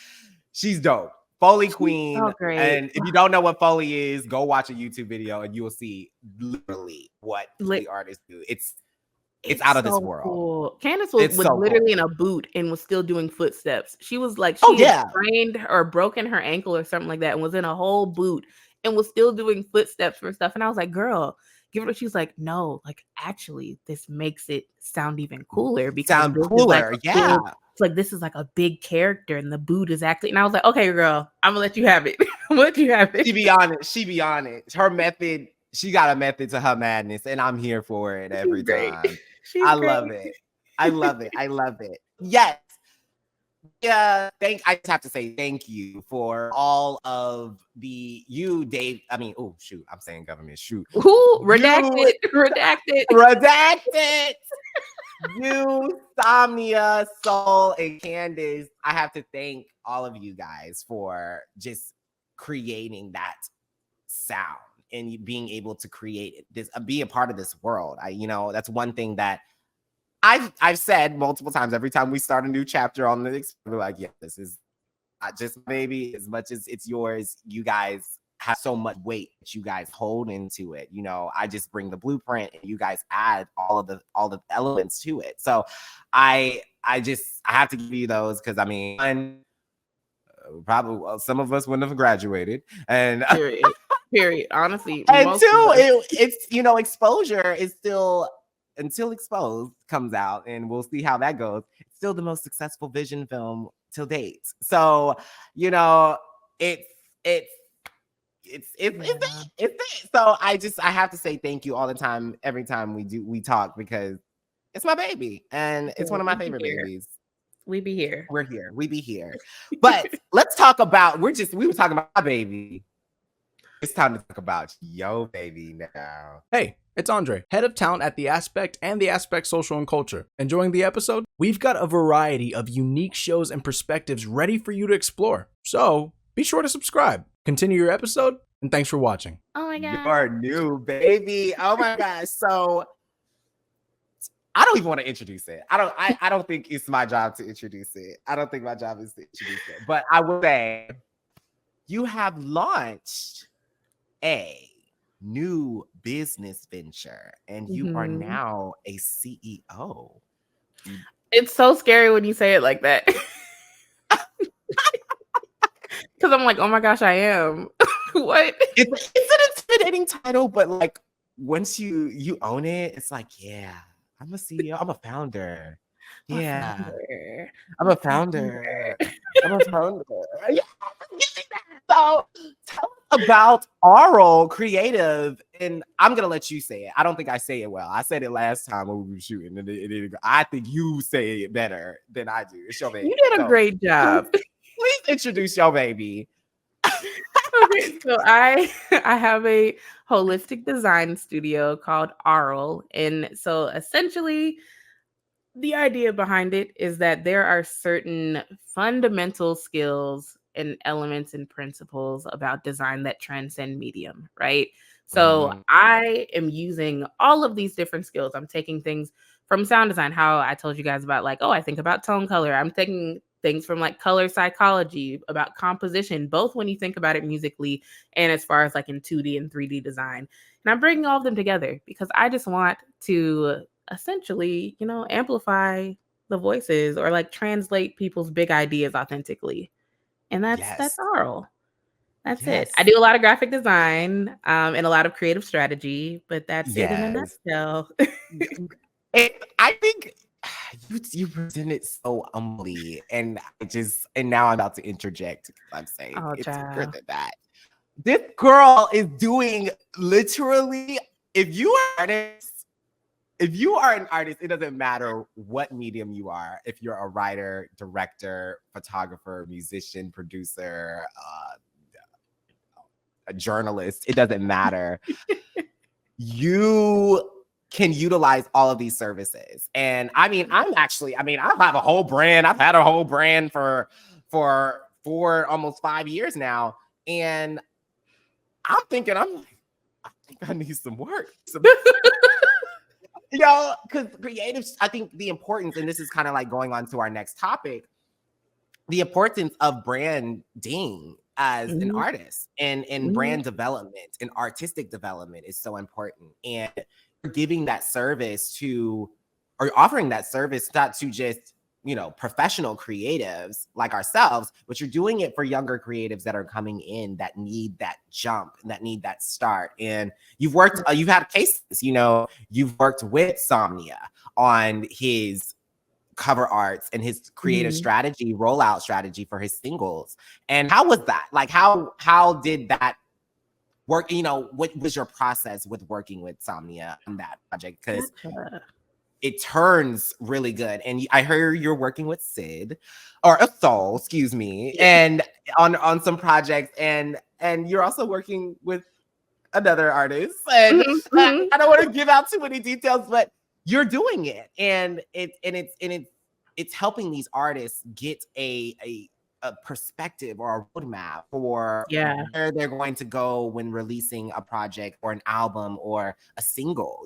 she's dope. Foley Queen. So great. And if you don't know what Foley is, go watch a YouTube video and you will see literally what the artists do. It's out of this world. Cool. Candace was literally in a boot and was still doing footsteps. She was like, had sprained or broken her ankle or something like that and was in a whole boot and was still doing footsteps for stuff. And I was like, girl, give it. She's like, no, like actually, this makes it sound even cooler because it's like this is like a big character and the boot is actually. And I was like, okay, girl, I'm gonna let you have it. I'm gonna let you have it. She be on it. Her method. She got a method to her madness, and I'm here for it every time. I love it. I love it. I love it. Yes. Yeah. I just have to say thank you for all of Dave. I mean, oh shoot, I'm saying government shoot. Ooh, redacted. You, Samia, Soul, and Candace. I have to thank all of you guys for just creating that sound and being able to create this, be a part of this world. That's one thing that I've said multiple times. Every time we start a new chapter on this, we're like, yeah, this is not just my baby as much as it's yours. You guys have so much weight that you guys hold into it. I just bring the blueprint and you guys add all the elements to it. So I have to give you those because I mean, probably some of us wouldn't have graduated, and period. Honestly, and two, it's exposure is still, until Exposed comes out, and we'll see how that goes. It's still the most successful Vision film till date. So it's so I have to say thank you all the time, every time we talk, because it's my baby and it's one of my favorite babies. We be here. We're here. We be here. But let's talk about, we were talking about my baby. It's time to talk about yo baby now. Hey, it's Andre, head of talent at The Aspect and The Aspect Social and Culture. Enjoying the episode? We've got a variety of unique shows and perspectives ready for you to explore. So be sure to subscribe. Continue your episode, and thanks for watching. Oh my God. Your new baby. Oh my gosh. So I don't even want to introduce it. I don't think it's my job to introduce it. I don't think my job is to introduce it. But I will say you have launched a new business venture and you are now a CEO. It's so scary when you say it like that. Because I'm like, oh my gosh, I am. What? It's an intimidating title, but like once you own it, it's like, yeah, I'm a CEO. I'm a founder. Yeah, I'm a founder. I'm a founder. Yeah. So tell us about Aural Creative, and I'm gonna let you say it. I don't think I say it well. I said it last time when we were shooting, and I think you say it better than I do. It's your baby. You did a great job. Please introduce your baby. Okay, so I have a holistic design studio called Aural, and so essentially the idea behind it is that there are certain fundamental skills and elements and principles about design that transcend medium, right? So I am using all of these different skills. I'm taking things from sound design, how I told you guys about like, oh, I think about tone color. I'm taking things from like color psychology, about composition, both when you think about it musically and as far as like in 2D and 3D design. And I'm bringing all of them together because I just want to essentially, amplify the voices or like translate people's big ideas authentically. And that's Aural. That's it. I do a lot of graphic design and a lot of creative strategy, but that's it in a nutshell. I think you present it so humbly, and now I'm about to interject because I'm saying it's bigger than that. This girl is doing literally if you are an artist, if you are an artist, it doesn't matter what medium you are. If you're a writer, director, photographer, musician, producer, a journalist, it doesn't matter. You can utilize all of these services. And I mean, I've had a whole brand. I've had a whole brand for almost 5 years now. And I'm like, I think I need some work. Because creatives, I think the importance, and this is kind of like going on to our next topic, the importance of branding as an artist and brand development and artistic development is so important. And giving that service to, or offering that service not to just, professional creatives like ourselves, but you're doing it for younger creatives that are coming in that need that jump and that need that start. And you've had cases, you've worked with Somnia on his cover arts and his creative strategy, rollout strategy for his singles. And how was that? Like, how did that work? What was your process with working with Somnia on that project? Because it turns really good. And I heard you're working with Sid, or a Soul, excuse me, and on some projects, and you're also working with another artist. And I don't want to give out too many details, but you're doing it, and it's helping these artists get a perspective or a roadmap for where they're going to go when releasing a project or an album or a single.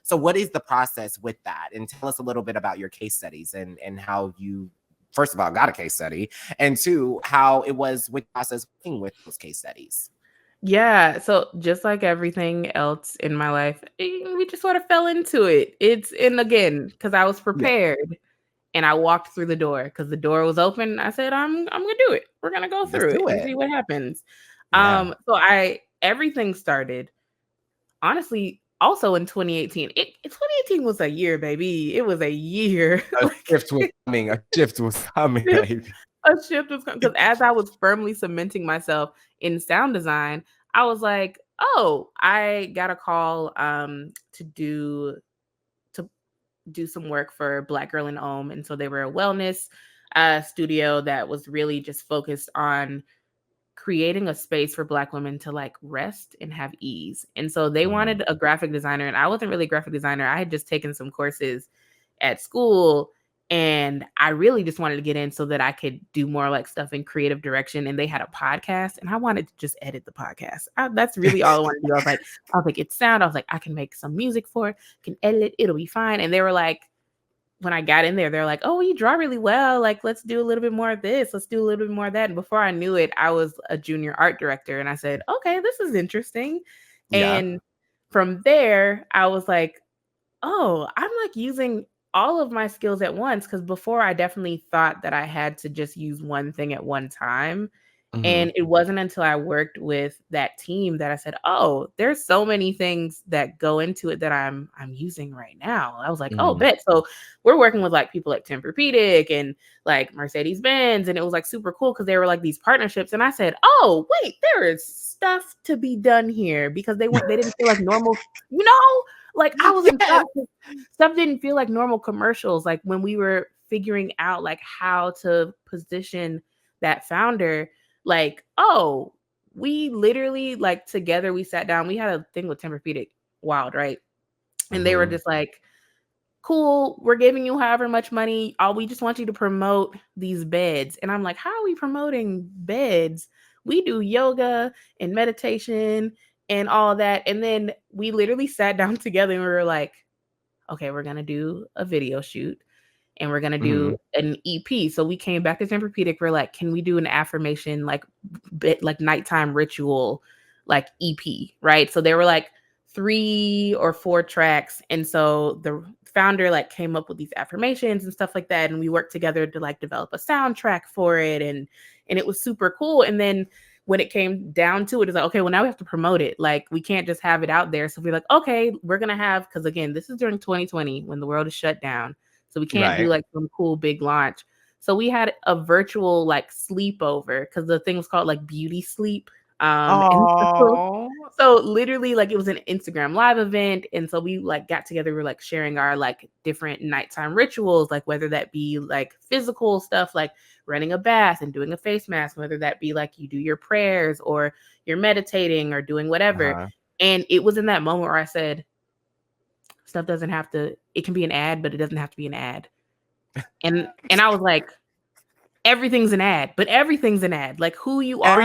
So what is the process with that? And tell us a little bit about your case studies and how you, first of all, got a case study, and two, how it was with the process working with those case studies. Yeah, so just like everything else in my life, we just sort of fell into it. And again, because I was prepared and I walked through the door because the door was open. I said, I'm gonna do it. We're gonna go through it and see what happens. So everything started, honestly, also in 2018. 2018 was a year, baby. It was a year. A shift was coming. A shift was coming, baby. A shift was coming, because as I was firmly cementing myself in sound design, I was like, oh, I got a call to do some work for Black Girl in Om. And so they were a wellness studio that was really just focused on creating a space for Black women to like rest and have ease. And so they wanted a graphic designer, and I wasn't really a graphic designer. I had just taken some courses at school, and I really just wanted to get in so that I could do more like stuff in creative direction. And they had a podcast, and I wanted to just edit the podcast. That's really all I wanted to do. I was like, it's sound. I was like, I can make some music for it, can edit it, it'll be fine. And they were like, when I got in there, they're like, oh, you draw really well. Like, let's do a little bit more of this. Let's do a little bit more of that. And before I knew it, I was a junior art director. And I said, okay, this is interesting. Yeah. And from there, I was like, oh, I'm like using all of my skills at once. Because before, I definitely thought that I had to just use one thing at one time. And it wasn't until I worked with that team that I said, oh, there's so many things that go into it that I'm using right now. I was like, oh, bet. So we're working with like people like Tempur-Pedic and like Mercedes-Benz. And it was like super cool because they were like these partnerships. And I said, oh, wait, there is stuff to be done here, because they didn't feel like normal, like I was in stuff didn't feel like normal commercials. Like when we were figuring out like how to position that founder, like, oh, we literally like together, we sat down, we had a thing with Tempur-Pedic, wild, right? And they were just like, cool, we're giving you however much money. We just want you to promote these beds. And I'm like, how are we promoting beds? We do yoga and meditation and all that. And then we literally sat down together and we were like, okay, we're going to do a video shoot. And we're going to do an EP. So we came back to Tempur-Pedic. We're like, can we do an affirmation, like nighttime ritual, like EP, right? So there were like 3 or 4 tracks. And so the founder like came up with these affirmations and stuff like that. And we worked together to like develop a soundtrack for it. And it was super cool. And then when it came down to it, it's like, okay, well, now we have to promote it. Like, we can't just have it out there. So we're like, okay, we're going to have, because again, this is during 2020 when the world is shut down. So we can't do like some cool big launch. So we had a virtual like sleepover, because the thing was called like beauty sleep. And Oh, so literally, like, it was an Instagram live event, and so we like got together. We were like sharing our like different nighttime rituals, like whether that be like physical stuff, like running a bath and doing a face mask, whether that be like you do your prayers or you're meditating or doing whatever. uh-huh. And it was in that moment where I said, stuff doesn't have to. It can be an ad, but it doesn't have to be an ad. And I was like, everything's an ad, but everything's an ad. Like who you are.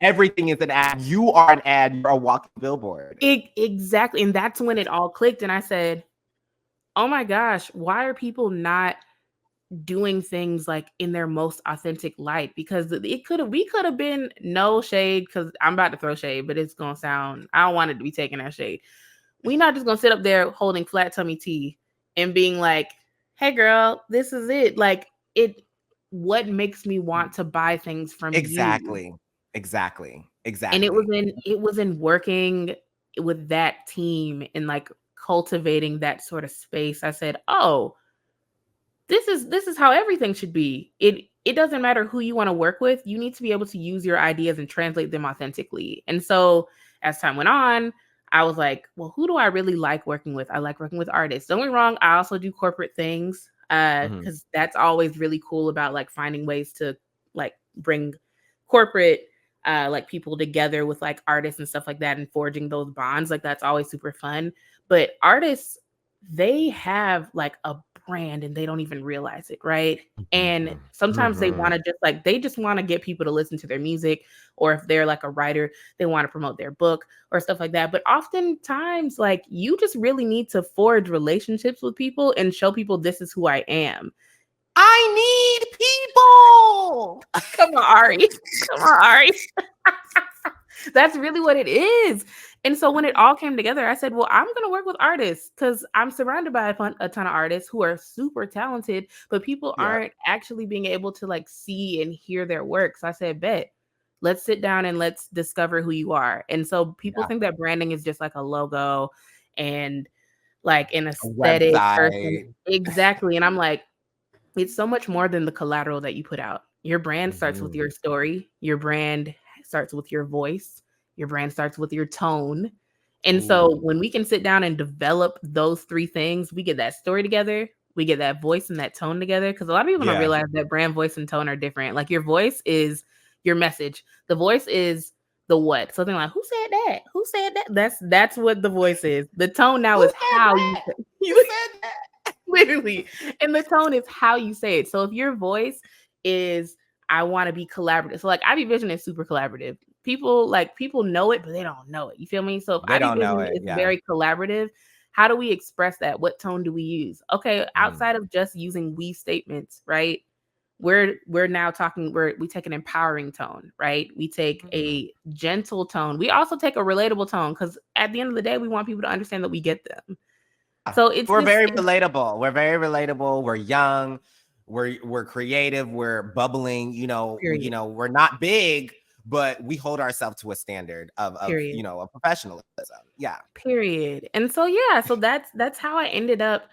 Everything is an ad. You are an ad. You're a walking billboard. Exactly. And that's when it all clicked. And I said, oh my gosh, why are people not doing things like in their most authentic light? Because we could have been, no shade, because I'm about to throw shade, but it's gonna sound, I don't want it to be taken as shade. We're not just gonna sit up there holding flat tummy tea and being like, hey girl, this is it. Like what makes me want to buy things from Exactly. you? Exactly. And it was in working with that team and like cultivating that sort of space. I said, oh, this is how everything should be. It doesn't matter who you want to work with. You need to be able to use your ideas and translate them authentically. And so as time went on, I was like, well, who do I really like working with? I like working with artists. Don't get me wrong, I also do corporate things because that's always really cool about like finding ways to like bring corporate like people together with like artists and stuff like that and forging those bonds. Like that's always super fun. But artists, they have like a brand and they don't even realize it, right? And sometimes they want to they just want to get people to listen to their music, or if they're like a writer, they want to promote their book or stuff like that. But oftentimes, like, you just really need to forge relationships with people and show people this is who I am. I need people. Come on, Ari. Come on, Ari. That's really what it is. And so when it all came together, I said, well, I'm going to work with artists because I'm surrounded by a ton of artists who are super talented, but people aren't actually being able to like see and hear their work. So I said, bet, let's sit down and let's discover who you are. And so people think that branding is just like a logo and like an aesthetic person. Exactly. And I'm like, it's so much more than the collateral that you put out. Your brand starts with your story. Your brand starts with your voice. Your brand starts with your tone. And so when we can sit down and develop those three things, we get that story together, we get that voice and that tone together. Because a lot of people don't realize that brand, voice, and tone are different. Like your voice is your message. The voice is the what. Something like, who said that? Who said that? That's what the voice is. The tone now is how you said that. Literally. And the tone is how you say it. So if your voice is, I want to be collaborative. So like I Be Vision is super collaborative. People know it, but they don't know it. You feel me? So if I Be Vision is very collaborative, how do we express that? What tone do we use? Okay, outside of just using we statements, right? We're now talking, we take an empowering tone, right? We take a gentle tone. We also take a relatable tone because at the end of the day, we want people to understand that we get them. So we're very relatable. We're very relatable. We're young. We're creative. We're bubbling. We're not big, but we hold ourselves to a standard of a professionalism. Yeah. Period. And so so that's how I ended up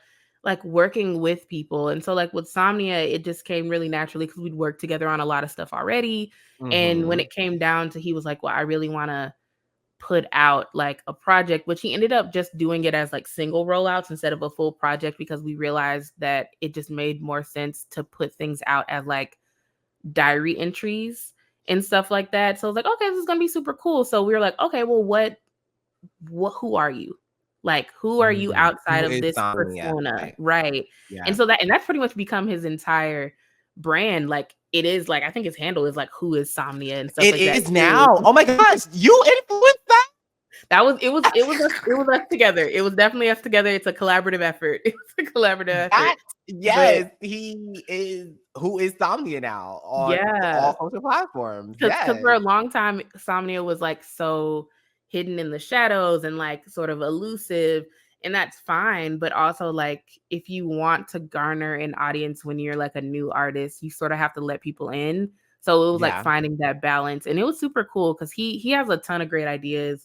like working with people. And so like with Somnia, it just came really naturally because we'd worked together on a lot of stuff already. And when it came down to, he was like, well, I really want to put out like a project, which he ended up just doing it as like single rollouts instead of a full project, because we realized that it just made more sense to put things out as like diary entries and stuff like that. So I was like, okay, this is gonna be super cool. So we were like, okay, well, who are you? Like, who are you outside of this persona? Right. Yeah. And so that's pretty much become his entire brand. Like it is like, I think his handle is like, who is Somnia and stuff like that. It is now. Oh my gosh, you influenced that? It was us together. It was definitely us together. It's a collaborative effort. It's a collaborative effort. Yes, he is. Who is Somnia now on all social platforms? Because for a long time, Somnia was like so hidden in the shadows and like sort of elusive, and that's fine. But also, like, if you want to garner an audience when you're like a new artist, you sort of have to let people in. So it was like finding that balance, and it was super cool because he has a ton of great ideas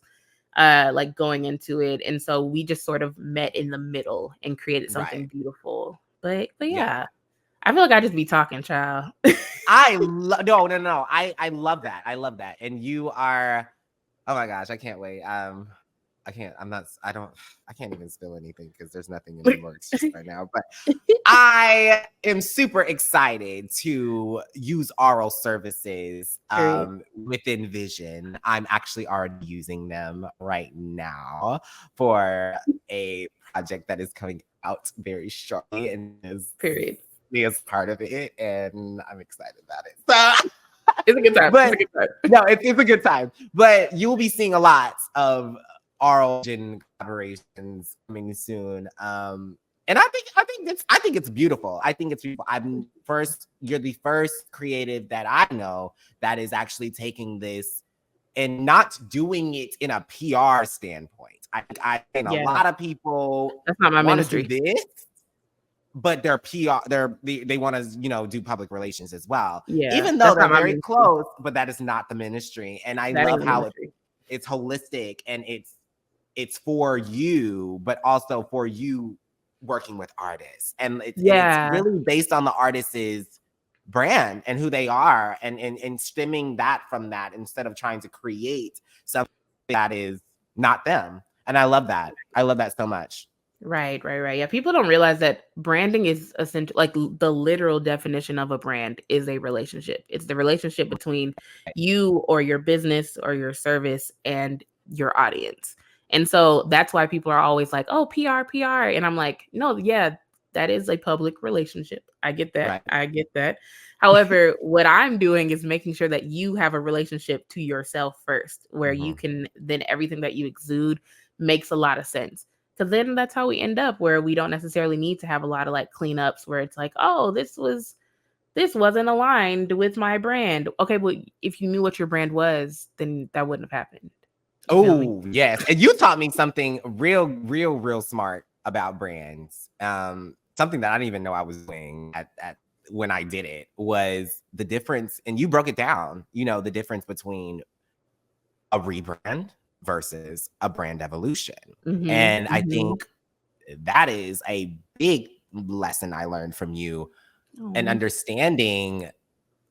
like going into it. And so we just sort of met in the middle and created something beautiful. But yeah, I feel like I just be talking, child. No. I love that. I love that. And you are, oh my gosh, I can't wait. I can't, I'm not, I don't, I can't even spill anything because there's nothing in the works just right now. But I am super excited to use Aural services within Vision. I'm actually already using them right now for a project that is coming out very shortly, and is part of it, and I'm excited about it. So it's a good time. But no, it's a good time. But you'll be seeing a lot of Aural Vision collaborations coming soon. And I think it's beautiful. I think it's beautiful. You're the first creative that I know that is actually taking this and not doing it in a PR standpoint. I think a lot of people that's not my want to ministry. do this, but they're PR, they want to, do public relations as well. Yeah, even though they're very close, but that is not the ministry. And I love how it's holistic, and it's for you, but also for you working with artists. And it's really based on the artist's brand and who they are, and stemming that from that instead of trying to create something that is not them. And I love that. I love that so much. Right. Yeah, people don't realize that branding is essential. Like the literal definition of a brand is a relationship. It's the relationship between you or your business or your service and your audience. And so that's why people are always like, oh, PR. And I'm like, no, yeah, that is a public relationship. I get that. Right. I get that. However, what I'm doing is making sure that you have a relationship to yourself first, where you can, then everything that you exude makes a lot of sense. Because then that's how we end up, where we don't necessarily need to have a lot of like cleanups where it's like, oh, this wasn't aligned with my brand. Okay, but if you knew what your brand was, then that wouldn't have happened. Oh, yes. And you taught me something real smart about brands. Something that I didn't even know I was doing at when I did it was the difference. And you broke it down, the difference between a rebrand versus a brand evolution. And I think that is a big lesson I learned from you, and understanding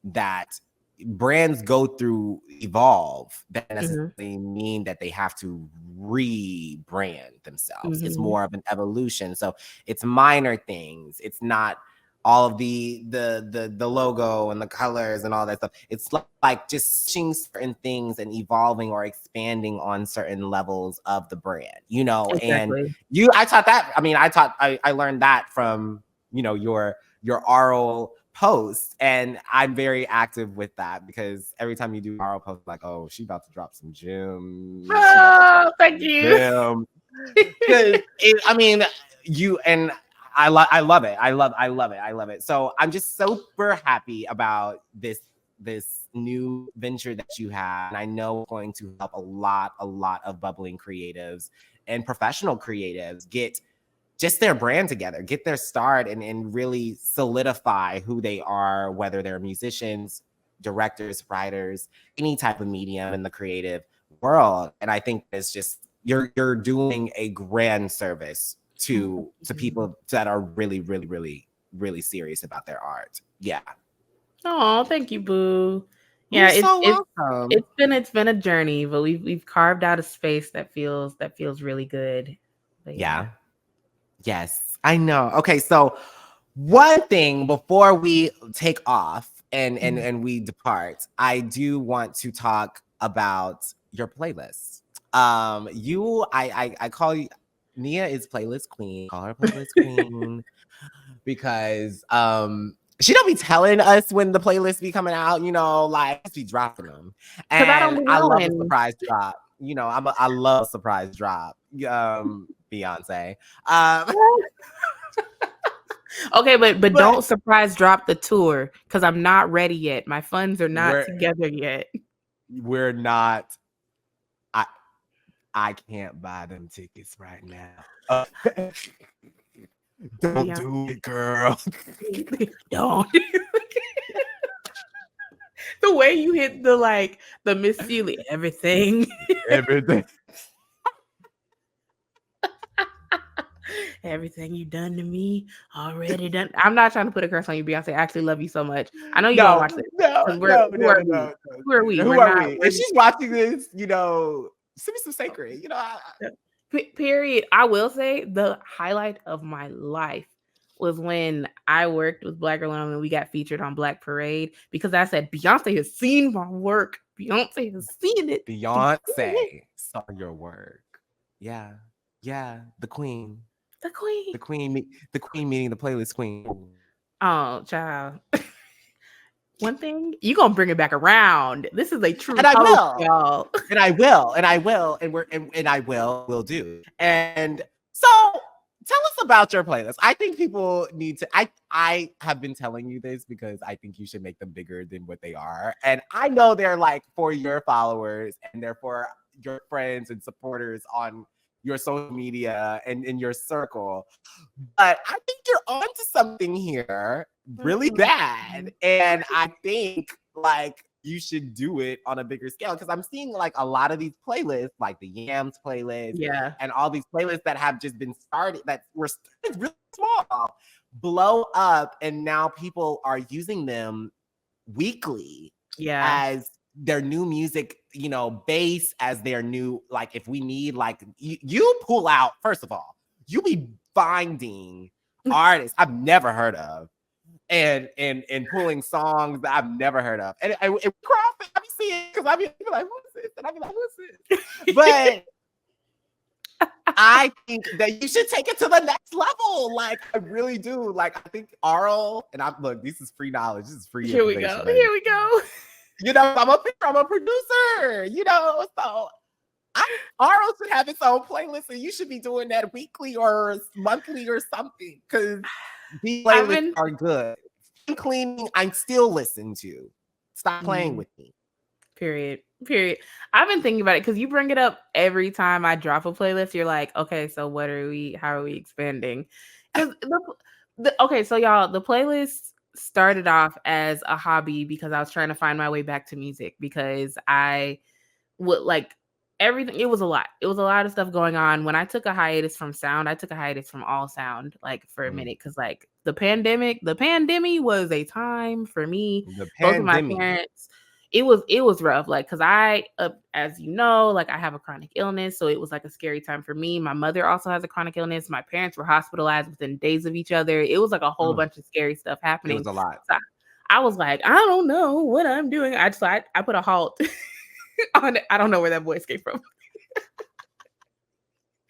that brands evolve. That doesn't necessarily mean that they have to rebrand themselves. It's more of an evolution. So it's minor things. It's not all of the logo and the colors and all that stuff. It's like just switching certain things and evolving or expanding on certain levels of the brand, Exactly. And I learned that from, your Aural post, and I'm very active with that, because every time you do Aural post, like, oh, she about to drop some gems. Oh, thank you. I love it. I love it. So I'm just super happy about this new venture that you have. And I know it's going to help a lot of bubbling creatives and professional creatives get just their brand together, get their start, and really solidify who they are, whether they're musicians, directors, writers, any type of medium in the creative world. And I think it's just, you're doing a grand service to people that are really serious about their art. Yeah. Oh, thank you, boo. Yeah, it's been a journey, but we've carved out a space that feels really good. But yeah. Yes, I know. Okay, so one thing before we take off and we depart, I do want to talk about your playlist. I call you, Nia is playlist queen. Call her playlist queen because she don't be telling us when the playlist be coming out, like be dropping them. And I love a surprise drop. I love a surprise drop. Beyonce. Okay, but don't surprise drop the tour, because I'm not ready yet. My funds are not together yet. We're not. I can't buy them tickets right now. Don't do it, girl. Don't. The way you hit the Miss Seeley, everything. Everything you done to me, already done. I'm not trying to put a curse on you, Beyonce. I actually love you so much. I know you gonna No, watch this no, because no, who no, are no, we? no, Who are we? no. Who We're are not. we? If she's watching this, send me some sacred. Period. I will say the highlight of my life was when I worked with Black Girl and we got featured on Black Parade because I said Beyonce has seen my work. Beyonce has seen it. Beyonce saw your work. Yeah, yeah. The queen, The queen. the queen meeting the playlist queen. Oh, child. One thing, you gonna bring it back around. This is a true And I host, will. y'all. And I will, and I will do. And so tell us about your playlist. I think people need to I have been telling you this because I think you should make them bigger than what they are. And I know they're like for your followers and they're for your friends and supporters on your social media and in your circle. But I think you're onto something here really bad. And I think like you should do it on a bigger scale because I'm seeing like a lot of these playlists, like the Yams playlist, Yeah. and all these playlists that have just been started that were started really small, blow up, and now people are using them weekly Yeah. as their new music, base as their new, like if we need like you pull out, first of all, you be finding artists I've never heard of and pulling songs that I've never heard of. And cross, I be seeing because I be like, who's this? And I be like, who's this? But I think that you should take it to the next level. Like, I really do. Like, I think Aural, and look, this is free knowledge. This is free Here we information. go. Baby. Here we go. I'm a producer, so Aural should have its own playlist, and you should be doing that weekly or monthly or something, because these playlists are good. Cleaning, I still listen to. Stop playing with me. Period. I've been thinking about it because you bring it up every time I drop a playlist. You're like, okay, so how are we expanding? Because okay, so y'all, the playlist started off as a hobby because I was trying to find my way back to music because I would like everything. It was a lot. It was a lot of stuff going on. When I took a hiatus from sound, I took a hiatus from all sound, like for a minute, because like the pandemic was a time for me. Both of my parents. It was rough, like, because I, as you know, like I have a chronic illness, so it was like a scary time for me. My mother also has a chronic illness. My parents were hospitalized within days of each other. It was like a whole bunch of scary stuff happening. It was a lot. So I was like, I don't know what I'm doing. I put a halt on it. I don't know where that voice came from.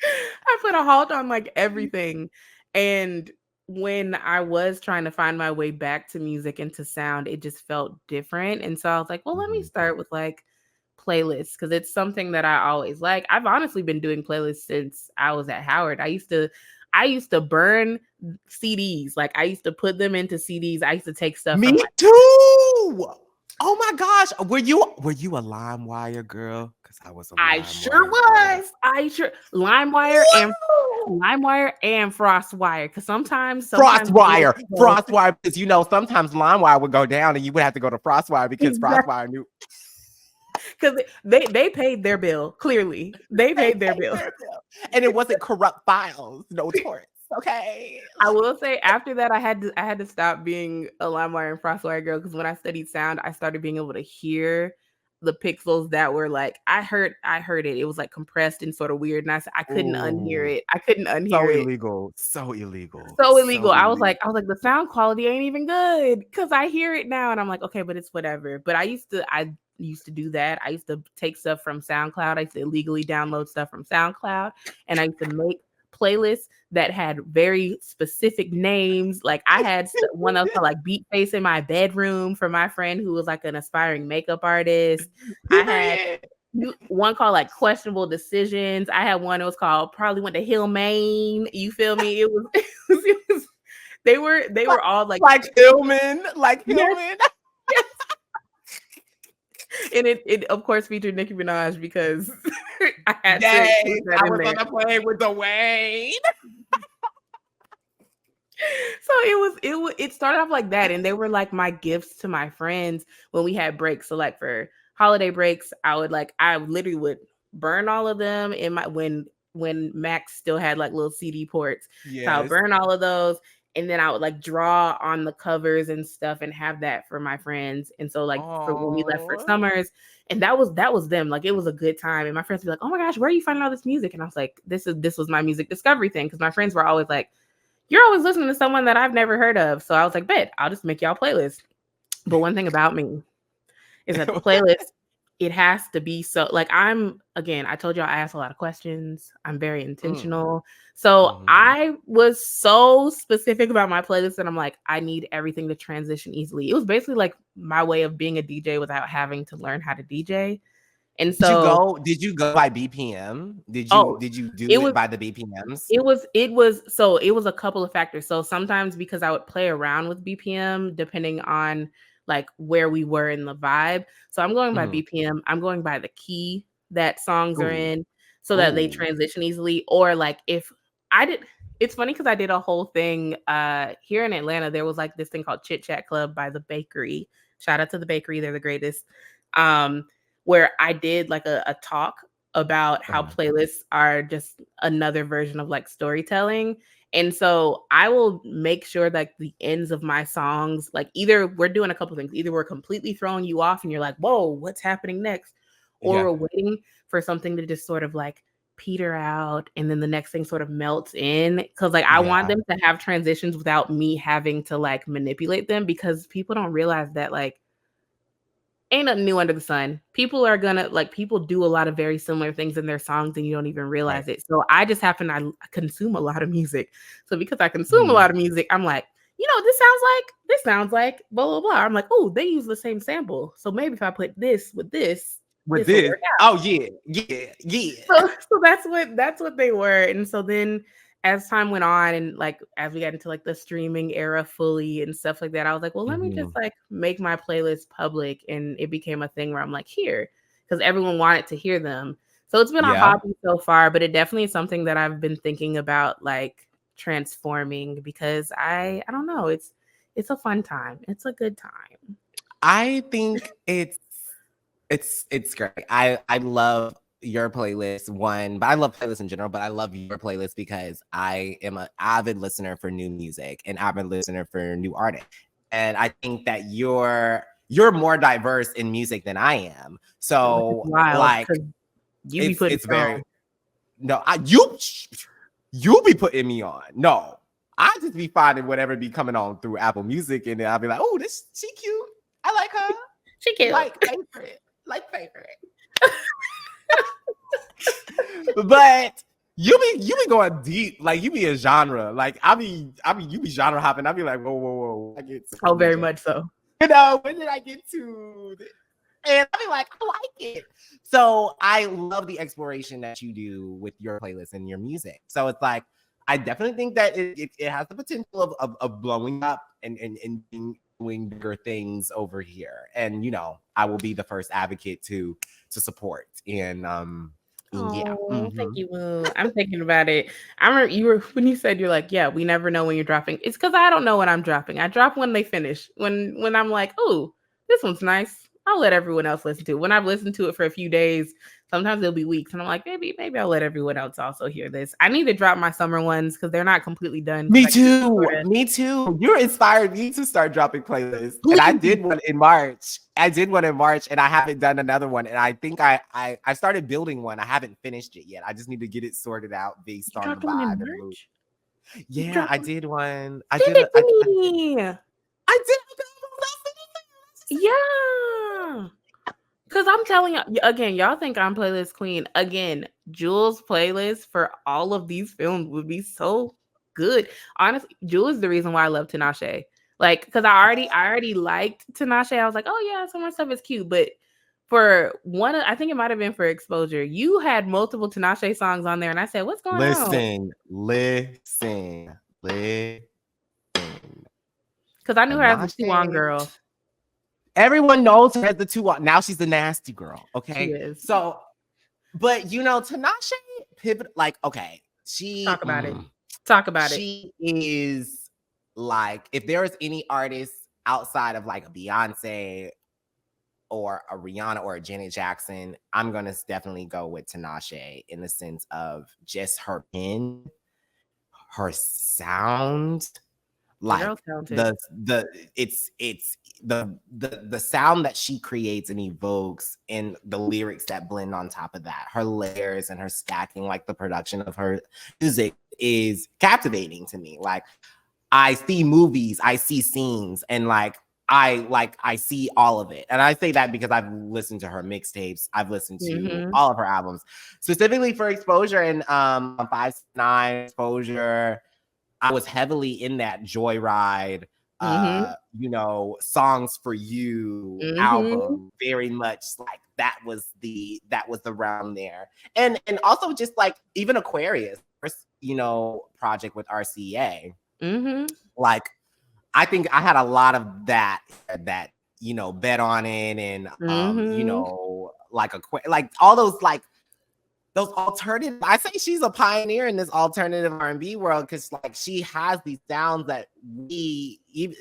I put a halt on like everything, and when I was trying to find my way back to music and to sound, it just felt different. And so I was like, well, let me start with like playlists because it's something that I always like. I've honestly been doing playlists since I was at Howard. I used to burn CDs. Like I used to put them into CDs. I used to take stuff. Me too. Oh my gosh. Were you a LimeWire girl? Because I was a LimeWire. I sure was. LimeWire and FrostWire. Because sometimes FrostWire, because sometimes LimeWire would go down and you would have to go to FrostWire because FrostWire knew. Because they paid their bill. Clearly, they paid their bill, and it wasn't corrupt files. No torrents. Okay. I will say after that, I had to stop being a LimeWire and FrostWire girl because when I studied sound, I started being able to hear the pixels that were like I heard it. It was like compressed and sort of weird, and I couldn't unhear it. I couldn't unhear it. So illegal. I was like the sound quality ain't even good because I hear it now, and I'm like, okay, but it's whatever. But I used to do that. I used to take stuff from SoundCloud. I used to illegally download stuff from SoundCloud, and I used to make playlists that had very specific names. Like I had one else called like Beat Face in my bedroom for my friend who was like an aspiring makeup artist. I had one called like Questionable Decisions. I had one that was called Probably Went to Hillman. You feel me? It was they were all like Hillman. Yes. And it of course featured Nicki Minaj because I had I was on the plane with Dwayne. So it started off like that, and they were like my gifts to my friends when we had breaks. So like for holiday breaks, I literally would burn all of them when when Macs still had like little CD ports. So I would Yes. burn all of those, and then I would like draw on the covers and stuff and have that for my friends. And so like for when we left for Oh. summers, and that was them. Like it was a good time. And my friends would be like, "Oh my gosh, where are you finding all this music?" And I was like, this was my music discovery thing, because my friends were always like, "You're always listening to someone that I've never heard of." So I was like, "Bet, I'll just make y'all playlists." But one thing about me is that the playlist, it has to be so like I told y'all I ask a lot of questions. I'm very intentional. So I was so specific about my playlist, and I'm like, I need everything to transition easily. It was basically like my way of being a DJ without having to learn how to DJ. And so Did you go by BPM? Did oh, you do it it was by the BPMs? it was a couple of factors. So sometimes because I would play around with BPM depending on like where we were in the vibe. So I'm going by BPM. I'm going by the key that songs are Ooh. in so that they transition easily. Or like if I did, it's funny because I did a whole thing here in Atlanta. There was like this thing called Chit Chat Club by the Bakery. Shout out to the Bakery. They're the greatest. Where I did like a talk about how playlists are just another version of like storytelling. And so I will make sure that the ends of my songs, like either we're doing a couple things, either we're completely throwing you off and you're like, whoa, what's happening next? Or we're waiting for something to just sort of like peter out and then the next thing sort of melts in. Cause like I want them to have transitions without me having to like manipulate them, because people don't realize that like ain't nothing new under the sun. People are gonna like people do a lot of very similar things in their songs and you don't even realize it. So I just happen I consume a lot of music. So because I consume a lot of music, I'm like, this sounds like blah blah blah. I'm like, oh, they use the same sample. So maybe if I put this with this will work out. Oh yeah. So that's what they were. And so then as time went on and like as we got into like the streaming era fully and stuff like that, I was like, well, let me just like make my playlist public. And it became a thing where I'm like, here, because everyone wanted to hear them. So it's been a hobby so far, but it definitely is something that I've been thinking about like transforming, because I don't know, it's a fun time. It's a good time. I think it's great. I love your playlist but I love playlists in general, but I love your playlist because I am an avid listener for new music and avid listener for new artists. And I think that you're more diverse in music than I am. So like you be putting it's very you be putting me on. No, I just be finding whatever be coming on through Apple Music, and then I'll be like, oh, she cute. I like her. She cute. Like favorite. But you be going deep, like you be a genre. Like I mean you be genre hopping. I be like, whoa. I get very much so. When did I get to this? And I be like, I like it. So I love the exploration that you do with your playlist and your music. So it's like, I definitely think that it has the potential of blowing up and doing bigger things over here. And I will be the first advocate to support. And Thank you, Moo. I'm thinking about it. I remember when you said you're like, yeah, we never know when you're dropping. It's because I don't know when I'm dropping. I drop when they finish. When I'm like, oh, this one's nice, I'll let everyone else listen to it. When I've listened to it for a few days, sometimes it'll be weeks, and I'm like, maybe I'll let everyone else also hear this. I need to drop my summer ones because they're not completely done. Me too. You inspired me to start dropping playlists. And I did one in March. And I haven't done another one. And I think I started building one. I haven't finished it yet. I just need to get it sorted out based on the vibe and the mood. Yeah, I did one. I did Yeah. Because I'm telling you, again, y'all think I'm playlist queen. Again, Jules' playlist for all of these films would be so good. Honestly, Jules is the reason why I love Tinashe. Like, because I already liked Tinashe. I was like, oh yeah, some of my stuff is cute. But for one, I think it might have been for Exposure. You had multiple Tinashe songs on there, and I said, what's going on? Listen. Because I knew her as the Tuan girl. Everyone knows her as the Tuan. Now she's the nasty girl. Okay. She is. So, but Tinashe pivot, like, okay. Talk about it. She is like, if there is any artist outside of like a Beyonce or a Rihanna or a Janet Jackson, I'm gonna definitely go with Tinashe in the sense of just her pen, her sound, The girl's like talented. the sound that she creates and evokes, and the lyrics that blend on top of that, her layers and her stacking, like the production of her music is captivating to me. Like, I see movies, I see scenes, and I see all of it. And I say that because I've listened to her mixtapes, I've listened to all of her albums, specifically for Exposure and 5-9 Exposure. I was heavily in that Joyride, Songs for You album, very much like that was around there. And also just like even Aquarius, project with RCA. Like, I think I had a lot of that, Bet on It, and like all those alternative. I say she's a pioneer in this alternative R&B world, because like she has these sounds that we even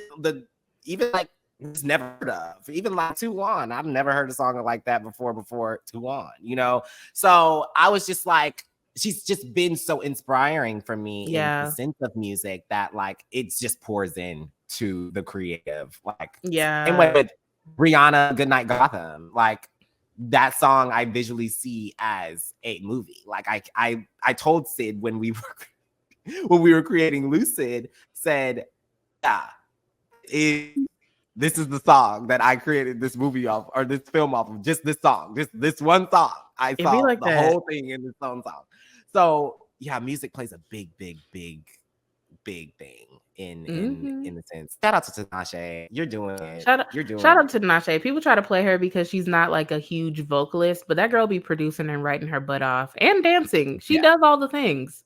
like just never heard of. Even like Too On, I've never heard a song like that before Too On. So I was just like, she's just been so inspiring for me in the sense of music that like it just pours in to the creative. Like, same way with Rihanna, Goodnight Gotham. Like, that song I visually see as a movie. Like, I told Sid when we were creating Lucid, said, yeah, this is the song that I created this movie off, or this film off of. Just this song, just this one song. I saw like the whole thing in this one song. So yeah, music plays a big thing in the sense. Shout out to Tinashe. You're doing it. Shout out to Tinashe. People try to play her because she's not like a huge vocalist, but that girl be producing and writing her butt off and dancing. She does all the things.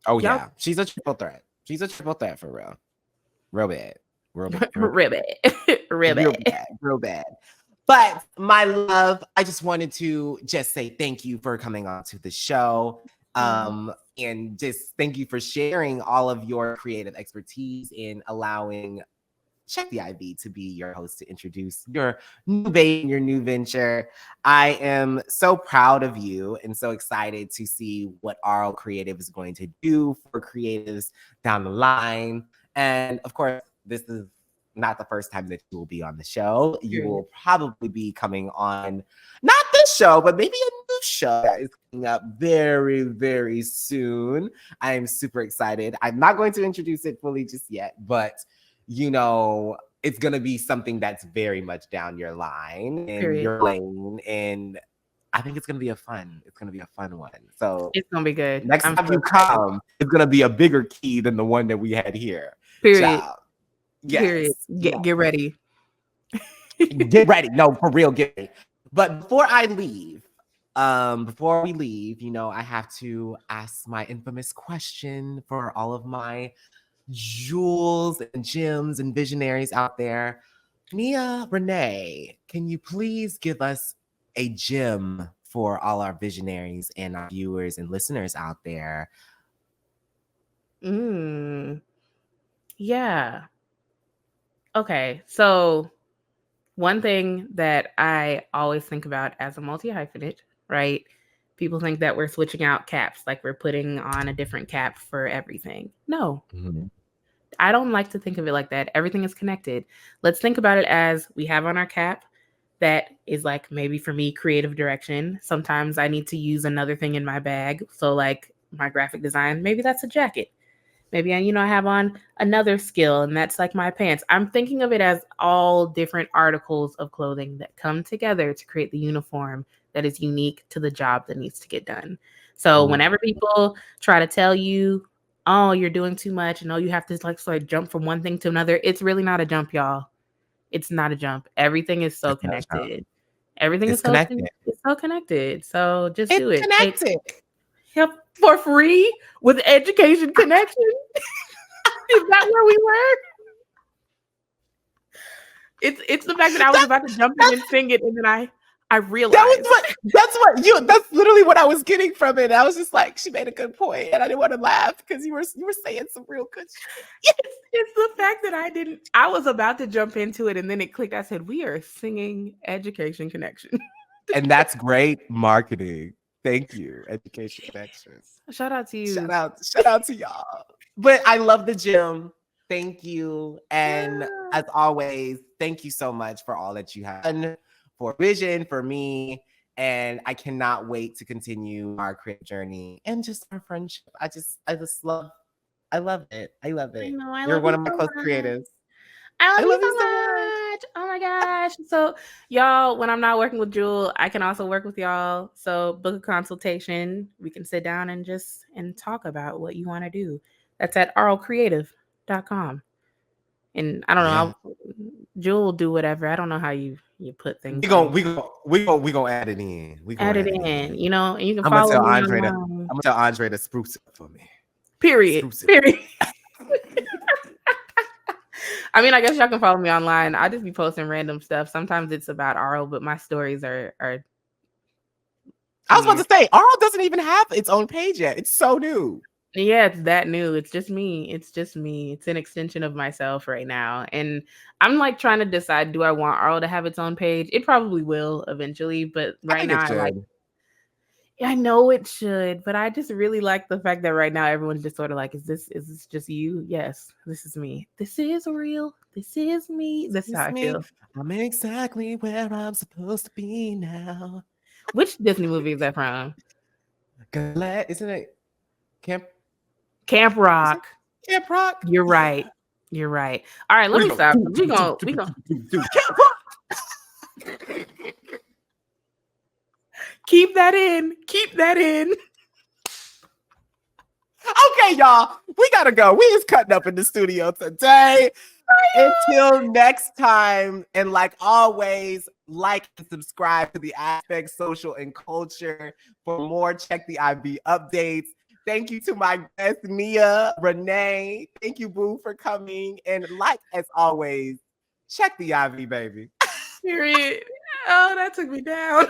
Oh yeah, she's a triple threat. She's a triple threat for real. Real bad. Real bad. But my love, I just wanted to just say thank you for coming on to the show. And just thank you for sharing all of your creative expertise in allowing Check the IV to be your host to introduce your new baby, your new venture. I am so proud of you and so excited to see what Aural Creative is going to do for creatives down the line. And of course, this is not the first time that you will be on the show. You will probably be coming on, not this show, but maybe a new show that is coming up very, very soon. I am super excited. I'm not going to introduce it fully just yet, but it's going to be something that's very much down your line and your lane. And I think it's going to be a fun one. So it's going to be good. Next time you come, it's going to be a bigger key than the one that we had here. Period. Yes. Get ready. Get ready. No, for real, get ready. But before we leave, I have to ask my infamous question for all of my jewels and gems and visionaries out there. Nia Renée, can you please give us a gem for all our visionaries and our viewers and listeners out there? Yeah. Okay, so one thing that I always think about as a multi-hyphenate, right? People think that we're switching out caps, like we're putting on a different cap for everything. No. I don't like to think of it like that. Everything is connected. Let's think about it as we have on our cap that is like maybe for me creative direction. Sometimes I need to use another thing in my bag. So like my graphic design, maybe that's a jacket. Maybe I have on another skill and that's like my pants. I'm thinking of it as all different articles of clothing that come together to create the uniform that is unique to the job that needs to get done. So whenever people try to tell you, oh, you're doing too much, and you have to like jump from one thing to another. It's really not a jump, y'all. It's not a jump. Everything is so connected. Everything is connected. It's so connected. So just do it. Connected. Yep, for free with Education Connection. Is that where we were? It's the fact that I was about to jump in and sing it, and then I realized that's literally what I was getting from it. I was just like, she made a good point, and I didn't want to laugh because you were saying some real good shit. It's the fact that I was about to jump into it and then it clicked. I said, we are singing Education Connection. And that's great marketing. Thank you, Education Connections. Shout out to you. Shout out to y'all. But I love the gym. Thank you. And as always, thank you so much for all that you have done for Vision, for me. And I cannot wait to continue our creative journey and just our friendship. I just love I love it. I love it. I know, You're one of my so close much. creatives. I love you so much. Oh my gosh. So y'all, when I'm not working with Jewel, I can also work with y'all. So book a consultation. We can sit down and talk about what you want to do. That's at auralcreative.com. And I don't know, Jewel will do whatever. I don't know how you put things. We gonna add it in. We gonna add it in. You know, and you can I'm follow gonna tell me Andre online. I'm gonna tell Andre to spruce it for me. Period. I mean, I guess y'all can follow me online. I just be posting random stuff. Sometimes it's about Aural, but my stories are. I was about to say, Aural doesn't even have its own page yet. It's so new. Yeah, it's that new. It's just me. It's an extension of myself right now. And I'm like trying to decide, do I want Aural to have its own page? It probably will eventually, but right now I know it should, but I just really like the fact that right now everyone's just sort of like, is this just you? Yes, this is me. This is real. This is me. This is how I feel. I'm exactly where I'm supposed to be now. Which Disney movie is that from? Isn't it Camp Rock? Camp Rock. You're right. You're right. All right, let me stop. We gonna Camp Rock. Keep that in. Keep that in. Okay, y'all. We gotta go. We is cutting up in the studio today. Until next time, and like always, like and subscribe to the Aspect Social and Culture for more Check the IV updates. Thank you to my guest, Nia Renée. Thank you, Boo, for coming. And like as always, check the IV, baby. Period. Oh, that took me down.